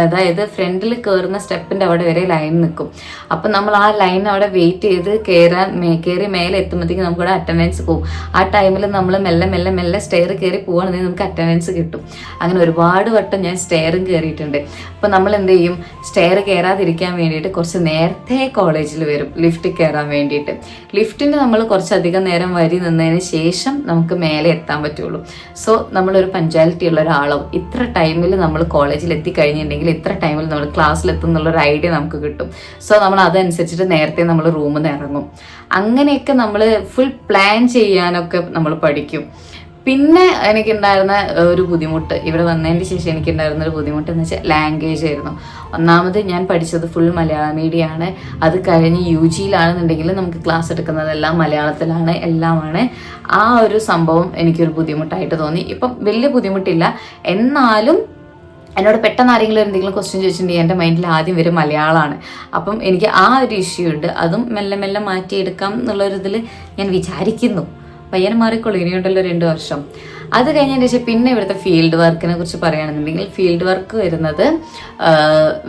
അതായത് ഫ്രണ്ടിൽ കയറുന്ന സ്റ്റെപ്പിൻ്റെ അവിടെ വരെ ലൈൻ നിൽക്കും. അപ്പം നമ്മൾ ആ ലൈൻ അവിടെ വെയിറ്റ് ചെയ്ത് കയറി മേലെ എത്തുമ്പോഴത്തേക്ക് നമുക്കിവിടെ അറ്റൻഡൻസ് പോകും. ആ ടൈമിൽ നമ്മൾ മെല്ലെ മെല്ലെ മെല്ലെ സ്റ്റെയർ കയറി പോവുകയാണെങ്കിൽ നമുക്ക് അറ്റൻഡൻസ് കിട്ടും. അങ്ങനെ ഒരുപാട് വട്ടം ഞാൻ സ്റ്റെയറും കയറിയിട്ടുണ്ട്. അപ്പം നമ്മൾ എന്ത് ചെയ്യും, സ്റ്റെയർ കയറാതിരിക്കാൻ വേണ്ടിയിട്ട് കുറച്ച് നേരത്തെ കോളേജിൽ വരും ലിഫ്റ്റ് കയറാൻ വേണ്ടിയിട്ട്. ലിഫ്റ്റിന് നമ്മൾ കുറച്ചധികം നേരം വരി നിന്നതിന് ശേഷം നമുക്ക് മേലെ എത്താൻ പറ്റുള്ളൂ. സോ നമ്മളൊരു പഞ്ച്വാലിറ്റി ഉള്ള ഒരാളാവും. ഇത്ര ടൈമിൽ നമ്മൾ കോളേജിൽ എത്തിക്കഴിഞ്ഞിട്ടുണ്ടെങ്കിൽ ഇത്ര ടൈമിൽ നമ്മൾ ക്ലാസ്സിലെത്തും എന്നുള്ളൊരു ഐഡിയ നമുക്ക് കിട്ടും. സോ നമ്മൾ അതനുസരിച്ചിട്ട് നേരത്തെ നമ്മൾ റൂമിൽ നിന്ന് ഇറങ്ങും. അങ്ങനെയൊക്കെ നമ്മൾ ഫുൾ പ്ലാൻ ചെയ്യാനൊക്കെ നമ്മൾ പഠിക്കും. പിന്നെ എനിക്കുണ്ടായിരുന്ന ഒരു ബുദ്ധിമുട്ട്, ഇവിടെ വന്നതിന് ശേഷം എനിക്കുണ്ടായിരുന്ന ഒരു ബുദ്ധിമുട്ട് എന്ന് വെച്ചാൽ ലാംഗ്വേജ് ആയിരുന്നു. ഒന്നാമത് ഞാൻ പഠിച്ചത് ഫുൾ മലയാളം മീഡിയമാണ്. അത് കഴിഞ്ഞ് UG-യിലാണെന്നുണ്ടെങ്കിൽ നമുക്ക് ക്ലാസ് എടുക്കുന്നതെല്ലാം മലയാളത്തിലാണ്, എല്ലാമാണ്. ആ ഒരു സംഭവം എനിക്കൊരു ബുദ്ധിമുട്ടായിട്ട് തോന്നി. ഇപ്പം വലിയ ബുദ്ധിമുട്ടില്ല, എന്നാലും എന്നോട് പെട്ടെന്ന് ആരെങ്കിലും എന്തെങ്കിലും ക്വസ്റ്റ്യൻ ചോദിച്ചിട്ടുണ്ടെങ്കിൽ എൻ്റെ മൈൻഡിൽ ആദ്യം വരും മലയാളമാണ്. അപ്പം എനിക്ക് ആ ഒരു ഇഷ്യൂ ഉണ്ട്. അതും മെല്ലെ മെല്ലെ മാറ്റിയെടുക്കാം എന്നുള്ളൊരിതിൽ ഞാൻ വിചാരിക്കുന്നു. പയ്യനെ മാറിക്കൊള്ളു, ഇനിയുണ്ടല്ലോ 2 വർഷം. അത് കഴിഞ്ഞതിന് ശേഷം പിന്നെ ഇവിടുത്തെ ഫീൽഡ് വർക്കിനെ കുറിച്ച് പറയുകയാണെന്നുണ്ടെങ്കിൽ ഫീൽഡ് വർക്ക് വരുന്നത്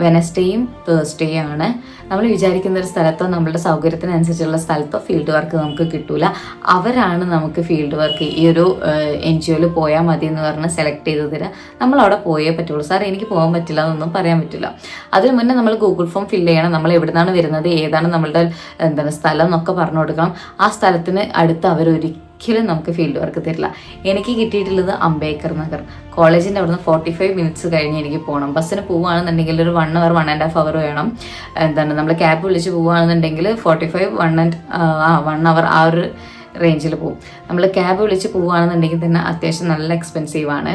വെനസ്ഡേയും തേഴ്സ്ഡേയും ആണ്. നമ്മൾ വിചാരിക്കുന്ന ഒരു സ്ഥലത്തോ നമ്മളുടെ സൗകര്യത്തിനനുസരിച്ചുള്ള സ്ഥലത്തോ ഫീൽഡ് വർക്ക് നമുക്ക് കിട്ടൂല. അവരാണ് നമുക്ക് ഫീൽഡ് വർക്ക് ഈ ഒരു NGO-യിൽ പോയാൽ മതി എന്ന് പറഞ്ഞ് സെലക്ട് ചെയ്ത് തരാം. നമ്മൾ അവിടെ പോയേ പറ്റുള്ളൂ. സാർ എനിക്ക് പോകാൻ പറ്റില്ല എന്നൊന്നും പറയാൻ പറ്റില്ല. അതിന് മുന്നേ നമ്മൾ ഗൂഗിൾ ഫോം ഫില്ല് ചെയ്യണം. നമ്മൾ എവിടുന്നാണ് വരുന്നത്, ഏതാണ് നമ്മളുടെ സ്ഥലം എന്നൊക്കെ പറഞ്ഞു കൊടുക്കണം. ആ സ്ഥലത്തിന് അടുത്ത് അവരൊരിക്കലും നമുക്ക് ഫീൽഡ് വർക്ക് തരില്ല. എനിക്ക് കിട്ടിയിട്ടുള്ളത് അംബേദ്കർ നഗർ. കോളേജിൻ്റെ അവിടുന്ന് 45 മിനിറ്റ്സ് കഴിഞ്ഞ് എനിക്ക് പോകണം. ബസ്സിന് പോവുകയാണെന്നുണ്ടെങ്കിൽ ഒരു 1 hour 1.5 hour വേണം. നമ്മൾ ക്യാബ് വിളിച്ച് പോവുകയാണെന്നുണ്ടെങ്കിൽ 45 1 hour ആ ഒരു റേഞ്ചിൽ പോകും. നമ്മൾ ക്യാബ് വിളിച്ച് പോവുകയാണെന്നുണ്ടെങ്കിൽ തന്നെ അത്യാവശ്യം നല്ല എക്സ്പെൻസീവാണ്.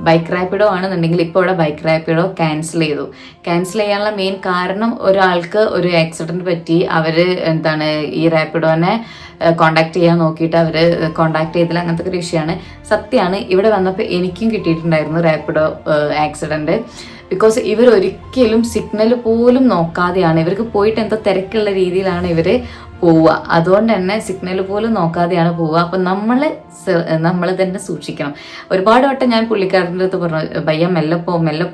ബൈക്ക് റാപ്പിഡോ ആണെന്നുണ്ടെങ്കിൽ ഇപ്പോൾ ഇവിടെ ബൈക്ക് റാപ്പിഡോ ക്യാൻസൽ ചെയ്തു. ക്യാൻസൽ ചെയ്യാനുള്ള മെയിൻ കാരണം ഒരാൾക്ക് ഒരു ആക്സിഡൻറ്റ് പറ്റി. അവർ ഈ റാപ്പിഡോനെ കോണ്ടാക്ട് ചെയ്യാൻ നോക്കിയിട്ട് അവർ കോണ്ടാക്ട് ചെയ്തില്ല. അങ്ങനത്തെ ഒരു ഇഷ്യൂ ആണ്. സത്യമാണ്, ഇവിടെ വന്നപ്പോൾ എനിക്കും കിട്ടിയിട്ടുണ്ടായിരുന്നു റാപ്പിഡോ ആക്സിഡൻറ്റ്. ബിക്കോസ് ഇവർ ഒരിക്കലും സിഗ്നൽ പോലും നോക്കാതെയാണ്, ഇവർക്ക് പോയിട്ട് എന്തോ തിരക്കുള്ള രീതിയിലാണ് ഇവർ പോവുക. അതുകൊണ്ട് തന്നെ സിഗ്നൽ പോലും നോക്കാതെയാണ് പോവുക. അപ്പം നമ്മൾ തന്നെ സൂക്ഷിക്കണം. ഒരുപാട് വട്ടം ഞാൻ പുള്ളിക്കാരൻ്റെ അടുത്ത് പറഞ്ഞു, ഭയ്യ മെല്ലെ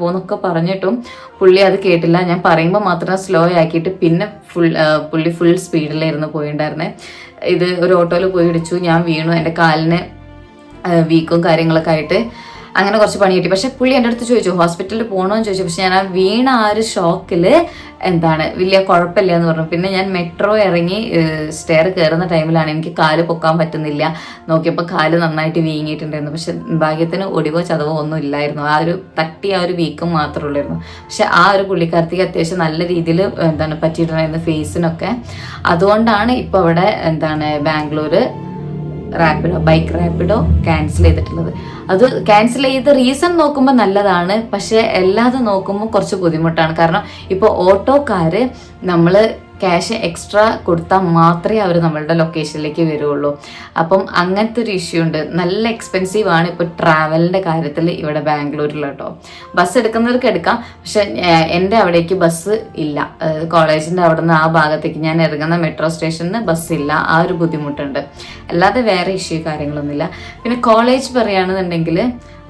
പോന്നൊക്കെ പറഞ്ഞിട്ടും പുള്ളി അത് കേട്ടില്ല. ഞാൻ പറയുമ്പോൾ മാത്രം സ്ലോ ആക്കിയിട്ട് പിന്നെ പുള്ളി ഫുൾ സ്പീഡിലായിരുന്നു പോയിണ്ടായിരുന്നേ. ഇത് ഒരു ഓട്ടോയിൽ പോയി ഇടിച്ചു, ഞാൻ വീണു, എൻ്റെ കാലിന് വീക്കും കാര്യങ്ങളൊക്കെ ആയിട്ട് അങ്ങനെ കുറച്ച് പണി കിട്ടി. പക്ഷെ പുള്ളി എൻ്റെ അടുത്ത് ചോദിച്ചു ഹോസ്പിറ്റലിൽ പോകണമെന്ന് ചോദിച്ചു. പക്ഷെ ഞാൻ ആ വീണ ആ ഒരു ഷോക്കിൽ വലിയ കുഴപ്പമില്ല എന്ന് പറഞ്ഞു. പിന്നെ ഞാൻ മെട്രോ ഇറങ്ങി സ്റ്റെയർ കയറുന്ന ടൈമിലാണ് എനിക്ക് കാല് പൊക്കാൻ പറ്റുന്നില്ല. നോക്കിയപ്പോൾ കാല് നന്നായിട്ട് വീങ്ങിയിട്ടുണ്ടായിരുന്നു. പക്ഷെ ഭാഗ്യത്തിന് ഒടിവോ ചതവോ ഒന്നും ഇല്ലായിരുന്നു. ആ ഒരു വീക്കം മാത്രമേ ഉള്ളായിരുന്നു. പക്ഷെ ആ ഒരു പുള്ളിക്കാരത്തേക്ക് അത്യാവശ്യം നല്ല രീതിയിൽ പറ്റിയിട്ടുണ്ടായിരുന്നു ഫേസിനൊക്കെ. അതുകൊണ്ടാണ് ഇപ്പോൾ അവിടെ ബാംഗ്ലൂർ ബൈക്ക് റാപ്പിഡോ ക്യാൻസൽ ചെയ്തിട്ടുള്ളത്. അത് ക്യാൻസൽ ചെയ്ത റീസൺ നോക്കുമ്പോൾ നല്ലതാണ്, പക്ഷെ എല്ലാതെ നോക്കുമ്പോൾ കുറച്ച് ബുദ്ധിമുട്ടാണ്. കാരണം ഇപ്പോൾ ഓട്ടോക്കാർ നമ്മൾ ക്യാഷ് എക്സ്ട്രാ കൊടുത്താൽ മാത്രമേ അവർ നമ്മളുടെ ലൊക്കേഷനിലേക്ക് വരുള്ളൂ. അപ്പം അങ്ങനത്തെ ഒരു ഇഷ്യൂ ഉണ്ട്. നല്ല എക്സ്പെൻസീവാണ് ഇപ്പോൾ ട്രാവലിൻ്റെ കാര്യത്തിൽ ഇവിടെ ബാംഗ്ലൂരിൽ കേട്ടോ. ബസ് എടുക്കുന്നവർക്ക് എടുക്കാം, പക്ഷെ എൻ്റെ അവിടേക്ക് ബസ് ഇല്ല. കോളേജിൻ്റെ അവിടെ നിന്ന് ആ ഭാഗത്തേക്ക് ഞാൻ ഇറങ്ങുന്ന മെട്രോ സ്റ്റേഷനിൽ ബസ്സില്ല. ആ ഒരു ബുദ്ധിമുട്ടുണ്ട്. അല്ലാതെ വേറെ ഇഷ്യൂ കാര്യങ്ങളൊന്നുമില്ല. പിന്നെ കോളേജ് പറയുകയാണെന്നുണ്ടെങ്കിൽ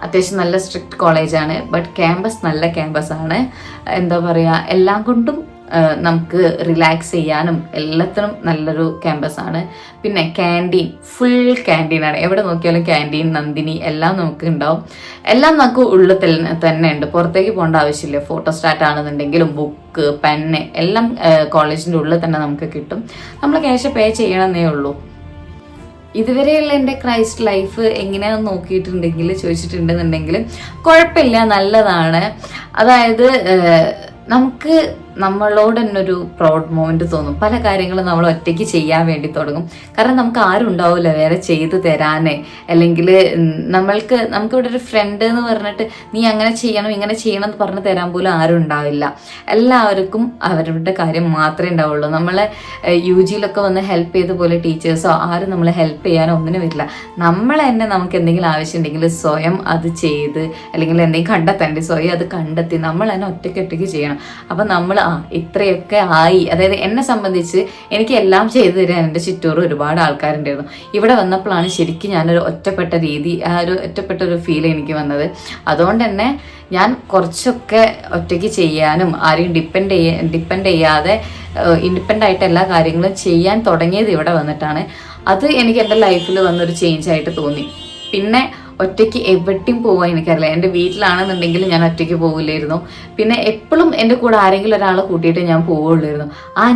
അത്യാവശ്യം നല്ല സ്ട്രിക്റ്റ് കോളേജാണ്. ബട്ട് ക്യാമ്പസ് നല്ല ക്യാമ്പസാണ്. എല്ലാം കൊണ്ടും നമുക്ക് റിലാക്സ് ചെയ്യാനും എല്ലാത്തിനും നല്ലൊരു ക്യാമ്പസാണ്. പിന്നെ ക്യാൻറ്റീൻ ഫുൾ ക്യാൻറ്റീനാണ്. എവിടെ നോക്കിയാലും ക്യാൻറ്റീൻ, നന്ദിനി എല്ലാം നമുക്ക് ഉണ്ടാവും. എല്ലാം നമുക്ക് ഉള്ളിൽ തന്നെ ഉണ്ട്, പുറത്തേക്ക് പോകേണ്ട ആവശ്യമില്ല. ഫോട്ടോ സ്റ്റാറ്റ് ആണെന്നുണ്ടെങ്കിലും ബുക്ക്, പെന്ന് എല്ലാം കോളേജിൻ്റെ ഉള്ളിൽ തന്നെ നമുക്ക് കിട്ടും. നമ്മൾ ക്യാഷ് പേ ചെയ്യണമെന്നേ ഉള്ളൂ. ഇതുവരെയുള്ള എൻ്റെ ക്രൈസ്റ്റ് ലൈഫ് എങ്ങനെയാണെന്ന് ചോദിച്ചിട്ടുണ്ടെന്നുണ്ടെങ്കിൽ കുഴപ്പമില്ല, നല്ലതാണ്. അതായത് നമുക്ക് നമ്മളോട് തന്നെ ഒരു പ്രൗഡ് മൊമെന്റ് തോന്നും. പല കാര്യങ്ങളും നമ്മൾ ഒറ്റയ്ക്ക് ചെയ്യാൻ വേണ്ടി തുടങ്ങും. കാരണം നമുക്ക് ആരും ഉണ്ടാവില്ല വേറെ ചെയ്തു തരാനേ, അല്ലെങ്കിൽ നമുക്കിവിടെ ഒരു ഫ്രണ്ട് എന്ന് പറഞ്ഞിട്ട് നീ അങ്ങനെ ചെയ്യണം ഇങ്ങനെ ചെയ്യണം എന്ന് പറഞ്ഞ് തരാൻ പോലും ആരും ഉണ്ടാവില്ല. എല്ലാവർക്കും അവരുടെ കാര്യം മാത്രമേ ഉണ്ടാവുള്ളൂ. നമ്മളെ UGയിലൊക്കെ വന്ന് ഹെൽപ്പ് ചെയ്ത പോലെ ടീച്ചേഴ്സോ ആരും നമ്മളെ ഹെൽപ്പ് ചെയ്യാനോ ഒന്നിനും വരില്ല. നമ്മൾ തന്നെ നമുക്ക് എന്തെങ്കിലും ആവശ്യം ഉണ്ടെങ്കിൽ സ്വയം അത് ചെയ്ത്, അല്ലെങ്കിൽ എന്തെങ്കിലും കണ്ടെത്തേണ്ടി സ്വയം അത് കണ്ടെത്തി നമ്മൾ തന്നെ ഒറ്റയ്ക്ക് ചെയ്യണം. അപ്പം നമ്മൾ ഇത്രയൊക്കെ ആയി, അതായത് എന്നെ സംബന്ധിച്ച് എനിക്ക് എല്ലാം ചെയ്തു തരാൻ എൻ്റെ ചുറ്റൂറും ഒരുപാട് ആൾക്കാരുണ്ടായിരുന്നു. ഇവിടെ വന്നപ്പോഴാണ് ശരിക്കും ഞാനൊരു ഒറ്റപ്പെട്ട ഒറ്റപ്പെട്ട ഒരു ഫീൽ എനിക്ക് വന്നത്. അതുകൊണ്ട് തന്നെ ഞാൻ കുറച്ചൊക്കെ ഒറ്റയ്ക്ക് ചെയ്യാനും ആരെയും ഡിപ്പെൻഡ് ചെയ്യാതെ ഇൻഡിപെൻഡൻ്റ് ആയിട്ട് എല്ലാ കാര്യങ്ങളും ചെയ്യാൻ തുടങ്ങിയത് ഇവിടെ വന്നിട്ടാണ്. അത് എനിക്ക് എൻ്റെ ലൈഫിൽ വന്നൊരു ചേഞ്ച് ആയിട്ട് തോന്നി. പിന്നെ ഒറ്റയ്ക്ക് എവിടെയും പോകാൻ എനിക്കറിയില്ല. എൻ്റെ വീട്ടിലാണെന്നുണ്ടെങ്കിൽ ഞാൻ ഒറ്റയ്ക്ക് പോകില്ലായിരുന്നു. പിന്നെ എപ്പോഴും എൻ്റെ കൂടെ ആരെങ്കിലും ഒരാളെ കൂട്ടിയിട്ട് ഞാൻ പോവുള്ളായിരുന്നു.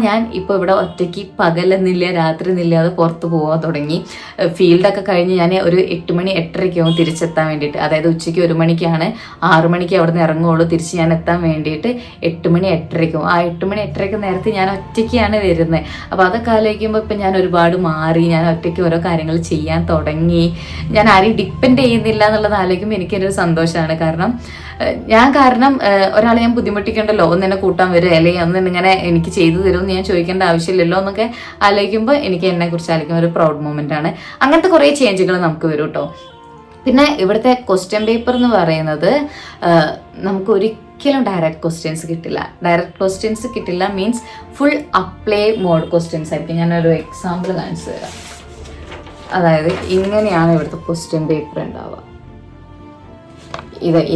ഞാൻ ഇപ്പോൾ ഇവിടെ ഒറ്റയ്ക്ക് പകലെന്നില്ല രാത്രി എന്നില്ലാതെ പുറത്ത് പോകാൻ തുടങ്ങി. ഫീൽഡൊക്കെ കഴിഞ്ഞ് ഞാൻ ഒരു 8 മണി 8:30 ആവും തിരിച്ചെത്താൻ വേണ്ടിയിട്ട്. അതായത് ഉച്ചയ്ക്ക് 1 മണിക്കാണ്, 6 മണിക്ക് അവിടെ നിന്ന് ഇറങ്ങുള്ളൂ. തിരിച്ച് ഞാൻ എത്താൻ വേണ്ടിയിട്ട് 8 മണി 8:30 ആ 8 മണി 8:30 നേരത്തെ ഞാൻ ഒറ്റയ്ക്കാണ് വരുന്നത്. അപ്പോൾ അതൊക്കെ ആലോചിക്കുമ്പോൾ ഇപ്പം ഞാൻ ഒരുപാട് മാറി. ഞാൻ ഒറ്റയ്ക്ക് ഓരോ കാര്യങ്ങൾ ചെയ്യാൻ തുടങ്ങി. ഞാൻ ആരെയും ഡിപ്പെൻഡ് ചെയ്യുന്നില്ല എന്നുള്ളത് ആലോചിക്കുമ്പോൾ എനിക്കൊരു സന്തോഷമാണ്. കാരണം ഒരാളെ ഞാൻ ബുദ്ധിമുട്ടിക്കണ്ടല്ലോ, ഒന്നെന്നെ കൂട്ടാൻ വരും അല്ലെങ്കിൽ ഒന്നിങ്ങനെ എനിക്ക് ചെയ്തു തരുമെന്ന് ഞാൻ ചോദിക്കേണ്ട ആവശ്യമില്ലല്ലോ എന്നൊക്കെ ആലോചിക്കുമ്പോൾ എനിക്ക് എന്നെക്കുറിച്ച് ആലോചിക്കുമ്പോൾ ഒരു പ്രൗഡ് മൊമെൻ്റ് ആണ്. അങ്ങനത്തെ കുറേ ചേഞ്ചുകൾ നമുക്ക് വരും കേട്ടോ. പിന്നെ ഇവിടുത്തെ ക്വസ്റ്റ്യൻ പേപ്പർ എന്ന് പറയുന്നത് നമുക്ക് ഒരിക്കലും ഡയറക്റ്റ് ക്വസ്റ്റ്യൻസ് കിട്ടില്ല. Means full apply mode questions ആയിരിക്കും. ഞാനൊരു എക്സാമ്പിൾ കാണിച്ചു തരാം. അതായത് ഇങ്ങനെയാണ് ഇവിടുത്തെ ക്വസ്റ്റ്യൻ പേപ്പർ ഉണ്ടാവുക.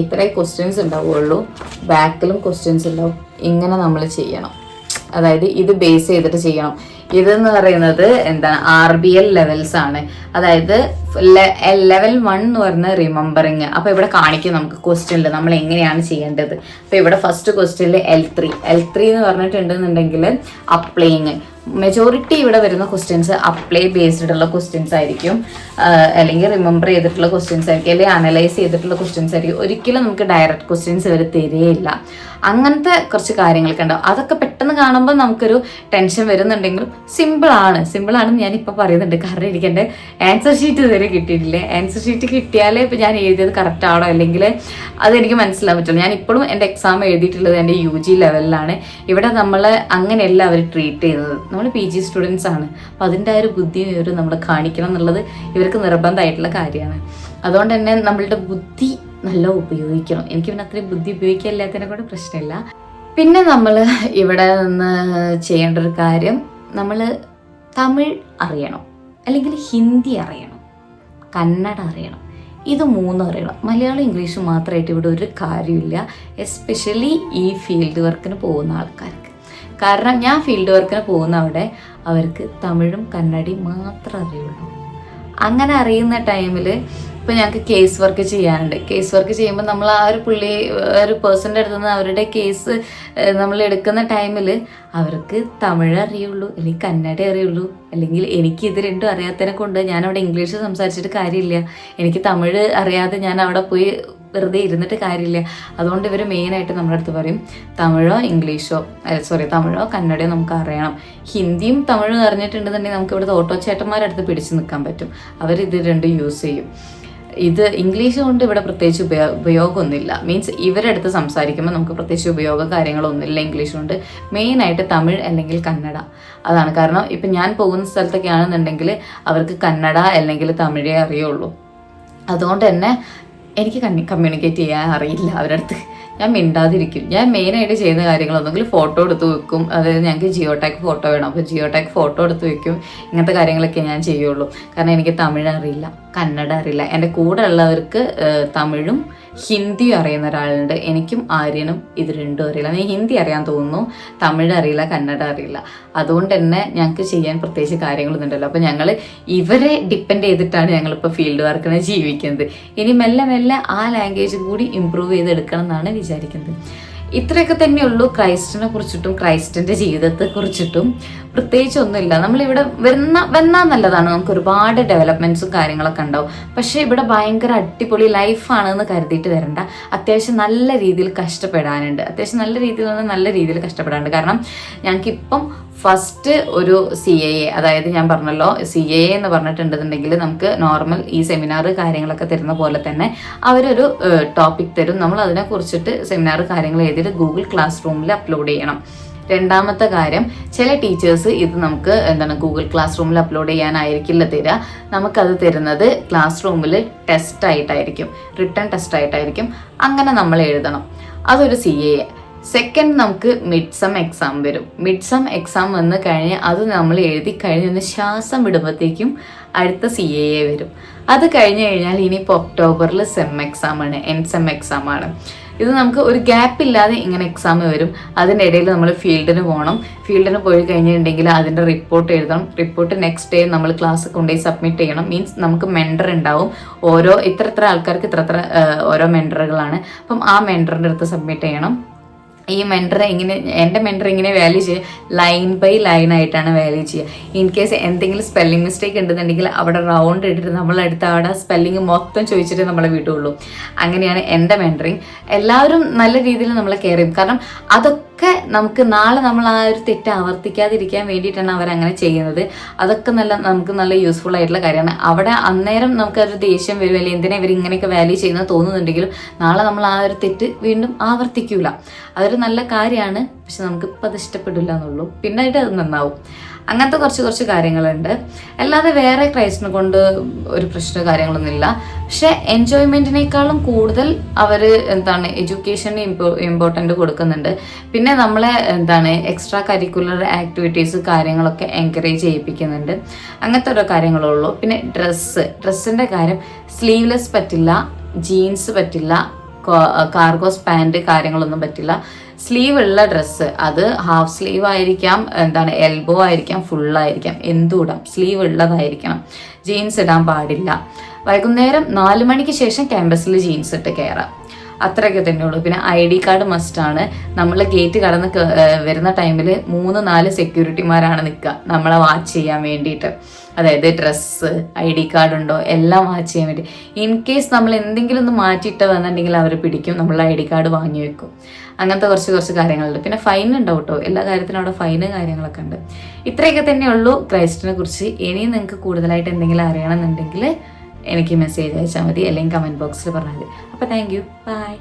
ഇത്രേ ക്വസ്റ്റ്യൻസ് ഉണ്ടാവുകയുള്ളൂ. ബാക്കിലും ക്വസ്റ്റ്യൻസ് ഉണ്ടാവും. ഇങ്ങനെ നമ്മൾ ചെയ്യണം. അതായത് ഇത് ബേസ് ചെയ്തിട്ട് ചെയ്യണം. ഇതെന്ന് പറയുന്നത് എന്താണ്, RBL ലെവൽസ് ആണ്. അതായത് ലെവൽ 1 എന്ന് പറഞ്ഞ റിമെമ്പറിങ്. അപ്പോൾ ഇവിടെ കാണിക്കും നമുക്ക് ക്വസ്റ്റ്യനിൽ നമ്മൾ എങ്ങനെയാണ് ചെയ്യേണ്ടത്. അപ്പോൾ ഇവിടെ ഫസ്റ്റ് ക്വസ്റ്റ്യനിൽ L3 എന്ന് പറഞ്ഞിട്ടുണ്ടെന്നുണ്ടെങ്കിൽ അപ്ലൈയിങ്. മെജോറിറ്റി ഇവിടെ വരുന്ന ക്വസ്റ്റ്യൻസ് അപ്ലൈ ബേസ്ഡ് ഉള്ള ക്വസ്റ്റ്യൻസ് ആയിരിക്കും, അല്ലെങ്കിൽ റിമെമ്പർ ചെയ്തിട്ടുള്ള ക്വസ്റ്റ്യൻസ് ആയിരിക്കും, അല്ലെങ്കിൽ അനലൈസ് ചെയ്തിട്ടുള്ള ക്വസ്റ്റ്യൻസ് ആയിരിക്കും. ഒരിക്കലും നമുക്ക് ഡയറക്റ്റ് ക്വസ്റ്റ്യൻസ് ഇവർ തരികയില്ല. അങ്ങനത്തെ കുറച്ച് കാര്യങ്ങളൊക്കെ ഉണ്ടാവും. അതൊക്കെ പെട്ടെന്ന് കാണുമ്പോൾ നമുക്കൊരു ടെൻഷൻ വരുന്നുണ്ടെങ്കിലും സിമ്പിളാണെന്ന് ഞാനിപ്പോൾ പറയുന്നുണ്ട്. കാരണം എനിക്ക് എൻ്റെ ആൻസർ ഷീറ്റ് ഇതുവരെ കിട്ടിയിട്ടില്ലേ. ആൻസർ ഷീറ്റ് കിട്ടിയാലേ ഇപ്പോൾ ഞാൻ എഴുതിയത് കറക്റ്റ് ആണോ അല്ലെങ്കിൽ അതെനിക്ക് മനസ്സിലാൻ പറ്റുള്ളൂ. ഞാൻ ഇപ്പോഴും എൻ്റെ എക്സാം എഴുതിയിട്ടുള്ളത് എൻ്റെ UG ലെവലിലാണ്. ഇവിടെ നമ്മൾ അങ്ങനെയല്ല അവർ ട്രീറ്റ് ചെയ്യുന്നത്. നമ്മൾ PG സ്റ്റുഡൻസ് ആണ്. അപ്പോൾ അതിൻ്റെ ഒരു ബുദ്ധി നമ്മൾ കാണിക്കണം എന്നുള്ളത് ഇവർക്ക് നിർബന്ധമായിട്ടുള്ള കാര്യമാണ്. അതുകൊണ്ട് തന്നെ നമ്മളുടെ ബുദ്ധി നല്ല ഉപയോഗിക്കണം. എനിക്ക് പിന്നെ അത്രയും ബുദ്ധി ഉപയോഗിക്കാനില്ലാത്തതിനെ കൂടെ പ്രശ്നമില്ല. പിന്നെ നമ്മൾ ഇവിടെ നിന്ന് ചെയ്യേണ്ട ഒരു കാര്യം, നമ്മൾ തമിഴ് അറിയണം, അല്ലെങ്കിൽ ഹിന്ദി അറിയണം, കന്നഡ അറിയണം. ഇത് 3 അറിയണം. മലയാളം ഇംഗ്ലീഷ് മാത്രമായിട്ട് ഇവിടെ ഒരു കാര്യമില്ല, എസ്പെഷ്യലി ഈ ഫീൽഡ് വർക്കിന് പോകുന്ന ആൾക്കാർക്ക്. കാരണം ഞാൻ ഫീൽഡ് വർക്കിന് പോകുന്ന അവിടെ അവർക്ക് തമിഴും കന്നഡയും മാത്രമേ അറിയുള്ളൂ. അങ്ങനെ അറിയുന്ന ടൈമിൽ ഇപ്പോൾ ഞങ്ങൾക്ക് കേസ് വർക്ക് ചെയ്യാനുണ്ട്. കേസ് വർക്ക് ചെയ്യുമ്പോൾ നമ്മൾ ഒരു പേഴ്സൻ്റെ അടുത്ത് നിന്ന് അവരുടെ കേസ് നമ്മൾ എടുക്കുന്ന ടൈമിൽ അവർക്ക് തമിഴ് അറിയുള്ളൂ, അല്ലെങ്കിൽ കന്നഡ അറിയുള്ളൂ, അല്ലെങ്കിൽ എനിക്ക് ഇത് രണ്ടും അറിയാത്തതിനെ കൊണ്ട് ഞാനവിടെ ഇംഗ്ലീഷ് സംസാരിച്ചിട്ട് കാര്യമില്ല. എനിക്ക് തമിഴ് അറിയാതെ ഞാൻ അവിടെ പോയി വെറുതെ ഇരുന്നിട്ട് കാര്യമില്ല. അതുകൊണ്ട് ഇവർ മെയിനായിട്ട് നമ്മുടെ അടുത്ത് പറയും തമിഴോ കന്നഡയോ നമുക്ക് അറിയണം. ഹിന്ദിയും തമിഴും അറിഞ്ഞിട്ടുണ്ടെന്നുണ്ടെങ്കിൽ നമുക്ക് ഇവിടുത്തെ ഓട്ടോ ചേട്ടന്മാരുടെ അടുത്ത് പിടിച്ച് നിൽക്കാൻ പറ്റും. അവരിത് രണ്ടും യൂസ് ചെയ്യും. ഇത് ഇംഗ്ലീഷ് കൊണ്ട് ഇവിടെ പ്രത്യേകിച്ച് ഉപയോഗമൊന്നുമില്ല. മീൻസ് ഇവരുടെ അടുത്ത് സംസാരിക്കുമ്പോൾ നമുക്ക് പ്രത്യേകിച്ച് ഉപയോഗം കാര്യങ്ങളൊന്നുമില്ല ഇംഗ്ലീഷ് കൊണ്ട്. മെയിനായിട്ട് തമിഴ് അല്ലെങ്കിൽ കന്നഡ. അതാണ് കാരണം. ഇപ്പം ഞാൻ പോകുന്ന സ്ഥലത്തൊക്കെ ആണെന്നുണ്ടെങ്കിൽ അവർക്ക് കന്നഡ അല്ലെങ്കിൽ തമിഴേ അറിയുള്ളൂ. അതുകൊണ്ട് തന്നെ എനിക്ക് കമ്മ്യൂണിക്കേറ്റ് ചെയ്യാൻ അറിയില്ല അവരുടെ അടുത്ത്. ഞാൻ മിണ്ടാതിരിക്കും. ഞാൻ മെയിനായിട്ട് ചെയ്യുന്ന കാര്യങ്ങളൊന്നെങ്കിൽ ഫോട്ടോ എടുത്ത് വെക്കും. അതായത് ഞങ്ങൾക്ക് ജിയോടാഗ് ഫോട്ടോ വേണം, അപ്പോൾ ജിയോടാഗ് ഫോട്ടോ എടുത്ത് വെക്കും. ഇങ്ങനത്തെ കാര്യങ്ങളൊക്കെ ഞാൻ ചെയ്യുള്ളൂ. കാരണം എനിക്ക് തമിഴ് അറിയില്ല, കന്നഡ അറിയില്ല. എൻ്റെ കൂടെ ഉള്ളവർക്ക് തമിഴും ഹിന്ദിയും അറിയുന്ന ഒരാളുണ്ട്. എനിക്കും ആര്യനും ഇത് രണ്ടും അറിയില്ല. ഞാൻ ഹിന്ദി അറിയാൻ തോന്നുന്നു, തമിഴ് അറിയില്ല, കന്നഡ അറിയില്ല. അതുകൊണ്ട് തന്നെ ഞങ്ങൾക്ക് ചെയ്യാൻ പ്രത്യേകിച്ച് കാര്യങ്ങളൊന്നും ഉണ്ടല്ലോ. അപ്പോൾ ഞങ്ങൾ ഇവരെ ഡിപ്പെൻഡ് ചെയ്തിട്ടാണ് ഞങ്ങളിപ്പോൾ ഫീൽഡ് വർക്കിനെ ജീവിക്കുന്നത്. ഇനി മെല്ലെ മെല്ലെ ആ ലാംഗ്വേജ് കൂടി ഇമ്പ്രൂവ് ചെയ്തെടുക്കണം എന്നാണ് വിചാരിക്കുന്നത്. ഇത്രയൊക്കെ തന്നെയുള്ളൂ ക്രൈസ്റ്റിനെ കുറിച്ചിട്ടും ക്രൈസ്റ്റിൻ്റെ ജീവിതത്തെ കുറിച്ചിട്ടും. പ്രത്യേകിച്ചൊന്നുമില്ല. നമ്മളിവിടെ വന്നാൽ നല്ലതാണ്, നമുക്ക് ഒരുപാട് ഡെവലപ്മെൻറ്റ്സും കാര്യങ്ങളൊക്കെ ഉണ്ടാവും. പക്ഷേ ഇവിടെ ഭയങ്കര അടിപൊളി ലൈഫാണെന്ന് കരുതിയിട്ട് വരണ്ട. അത്യാവശ്യം നല്ല രീതിയിൽ കഷ്ടപ്പെടാനുണ്ട്, നല്ല രീതിയിൽ കഷ്ടപ്പെടാനുണ്ട്. കാരണം ഞങ്ങൾക്കിപ്പം ഫസ്റ്റ് ഒരു CAA, അതായത് ഞാൻ പറഞ്ഞല്ലോ CAA എന്ന് പറഞ്ഞിട്ടുണ്ടെന്നുണ്ടെങ്കിൽ നമുക്ക് നോർമൽ ഈ സെമിനാർ കാര്യങ്ങളൊക്കെ തരുന്ന പോലെ തന്നെ അവരൊരു ടോപ്പിക് തരും. നമ്മൾ അതിനെ കുറിച്ചിട്ട് സെമിനാർ കാര്യങ്ങൾ എഴുതിയിട്ട് ഗൂഗിൾ ക്ലാസ് റൂമിൽ അപ്ലോഡ് ചെയ്യണം. രണ്ടാമത്തെ കാര്യം, ചില ടീച്ചേഴ്സ് ഇത് നമുക്ക് ഗൂഗിൾ ക്ലാസ് റൂമിൽ അപ്ലോഡ് ചെയ്യാനായിരിക്കില്ല തരിക. നമുക്കത് തരുന്നത് ക്ലാസ് റൂമിൽ റിട്ടേൺ ടെസ്റ്റ് ആയിട്ടായിരിക്കും. അങ്ങനെ നമ്മൾ എഴുതണം. അതൊരു CAA. സെക്കൻഡ്, നമുക്ക് മിഡ് എക്സാം വരും. മിഡ് എക്സാം വന്ന് കഴിഞ്ഞ് അത് നമ്മൾ എഴുതി കഴിഞ്ഞ് ശ്വാസം വിടുമ്പോഴത്തേക്കും അടുത്ത CAA വരും. അത് കഴിഞ്ഞ് കഴിഞ്ഞാൽ ഇനിയിപ്പോൾ ഒക്ടോബറിൽ എൻഡ് എക്സാം ആണ്. ഇത് നമുക്ക് ഒരു ഗ്യാപ്പ് ഇല്ലാതെ ഇങ്ങനെ എക്സാം വരും. അതിൻ്റെ ഇടയിൽ നമ്മൾ ഫീൽഡിന് പോകണം. ഫീൽഡിന് പോയി കഴിഞ്ഞിട്ടുണ്ടെങ്കിൽ അതിൻ്റെ റിപ്പോർട്ട് എഴുതണം. റിപ്പോർട്ട് നെക്സ്റ്റ് ഡേ നമ്മൾ ക്ലാസ് കൊണ്ടുപോയി സബ്മിറ്റ് ചെയ്യണം. മീൻസ് നമുക്ക് മെൻറ്റർ ഉണ്ടാവും. ഇത്ര ആൾക്കാർക്ക് ഇത്ര ഓരോ മെൻറ്ററുകളാണ്. അപ്പം ആ മെൻറ്ററിൻ്റെ അടുത്ത് സബ്മിറ്റ് ചെയ്യണം. ഈ എൻ്റെ മെൻറ്റർ ഇങ്ങനെ വാല്യൂ ചെയ്യുക, ലൈൻ ബൈ ലൈൻ ആയിട്ടാണ് വാല്യൂ ചെയ്യുക. ഇൻ കേസ് എന്തെങ്കിലും സ്പെല്ലിംഗ് മിസ്റ്റേക്ക് ഉണ്ടെന്നുണ്ടെങ്കിൽ അവിടെ റൗണ്ട് ഇട്ടിട്ട് നമ്മളെടുത്ത് അവിടെ സ്പെല്ലിംഗ് മൊത്തം ചോദിച്ചിട്ട് നമ്മളെ വിടുള്ളൂ. അങ്ങനെയാണ് എൻ്റെ മെൻറ്ററിങ്. എല്ലാവരും നല്ല രീതിയിൽ നമ്മളെ കെയർ ചെയ്യും. കാരണം അതൊക്കെ നമുക്ക് നാളെ നമ്മൾ ആ ഒരു തെറ്റ് ആവർത്തിക്കാതിരിക്കാൻ വേണ്ടിയിട്ടാണ് അവരങ്ങനെ ചെയ്യുന്നത്. അതൊക്കെ നമുക്ക് നല്ല യൂസ്ഫുൾ ആയിട്ടുള്ള കാര്യമാണ്. അവിടെ അന്നേരം നമുക്കൊരു ദേഷ്യം വരും, അല്ലെങ്കിൽ എന്തിനാ ഇവർ ഇങ്ങനെയൊക്കെ വാല്യൂ ചെയ്യുന്നത് തോന്നുന്നുണ്ടെങ്കിലും നാളെ നമ്മൾ ആ ഒരു തെറ്റ് വീണ്ടും ആവർത്തിക്കൂല. അതൊരു നല്ല കാര്യമാണ്. പക്ഷെ നമുക്കിപ്പോൾ അത് ഇഷ്ടപ്പെടില്ല എന്നുള്ളൂ. പിന്നീട് അത് നന്നാവും. അങ്ങനത്തെ കുറച്ച് കാര്യങ്ങളുണ്ട്. അല്ലാതെ വേറെ ക്രൈസ്റ്റിനെ കൊണ്ട് ഒരു പ്രശ്ന കാര്യങ്ങളൊന്നുമില്ല. പക്ഷെ എൻജോയ്മെൻറ്റിനേക്കാളും കൂടുതൽ അവർ എഡ്യൂക്കേഷന് ഇമ്പോർട്ടൻ്റ് കൊടുക്കുന്നുണ്ട്. പിന്നെ നമ്മളെ എക്സ്ട്രാ കരിക്കുലർ ആക്ടിവിറ്റീസ് കാര്യങ്ങളൊക്കെ എൻകറേജ് ചെയ്യിപ്പിക്കുന്നുണ്ട്. അങ്ങനത്തെ ഓരോ കാര്യങ്ങളുള്ളൂ. പിന്നെ ഡ്രസ്സിൻ്റെ കാര്യം, സ്ലീവ്ലെസ് പറ്റില്ല, ജീൻസ് പറ്റില്ല, കാർഗോസ് പാൻറ് കാര്യങ്ങളൊന്നും പറ്റില്ല. സ്ലീവ് ഉള്ള ഡ്രസ്സ്, അത് ഹാഫ് സ്ലീവ് ആയിരിക്കാം, എൽബോ ആയിരിക്കാം, ഫുള്ളായിരിക്കാം, എന്തും സ്ലീവ് ഉള്ളതായിരിക്കണം. ജീൻസ് ഇടാൻ പാടില്ല. വൈകുന്നേരം 4 മണിക്ക് ശേഷം ക്യാമ്പസിൽ ജീൻസ് ഇട്ട് കയറാം. അത്രയൊക്കെ തന്നെയുള്ളൂ. പിന്നെ ID കാർഡ് മസ്റ്റാണ്. നമ്മൾ ഗേറ്റ് കടന്ന് വരുന്ന ടൈമിൽ 3-4 സെക്യൂരിറ്റിമാരാണ് നിൽക്കുക നമ്മളെ വാച്ച് ചെയ്യാൻ വേണ്ടിയിട്ട്. അതായത് ഡ്രസ്സ്, ID കാർഡ് ഉണ്ടോ എല്ലാം വാച്ച് ചെയ്യാൻ വേണ്ടി. ഇൻ കേസ് നമ്മൾ എന്തെങ്കിലും ഒന്ന് മാറ്റിയിട്ട് വന്നിട്ടുണ്ടെങ്കിൽ അവർ പിടിക്കും, നമ്മൾ ID കാർഡ് വാങ്ങി വെക്കും. അങ്ങനത്തെ കുറച്ച് കാര്യങ്ങളുണ്ട്. പിന്നെ ഫൈൻ ഉണ്ടാവും കേട്ടോ, എല്ലാ കാര്യത്തിനും അവിടെ ഫൈന് കാര്യങ്ങളൊക്കെ ഉണ്ട്. ഇത്രയൊക്കെ തന്നെയുള്ളൂ ക്രൈസ്റ്റിനെ കുറിച്ച്. ഇനിയും നിങ്ങൾക്ക് കൂടുതലായിട്ട് എന്തെങ്കിലും അറിയണമെന്നുണ്ടെങ്കിൽ എനിക്ക് മെസ്സേജ് അയച്ചാൽ മതി, അല്ലെങ്കിൽ കമൻറ്റ് ബോക്സിൽ പറഞ്ഞാൽ മതി. അപ്പോൾ താങ്ക് യു, ബൈ.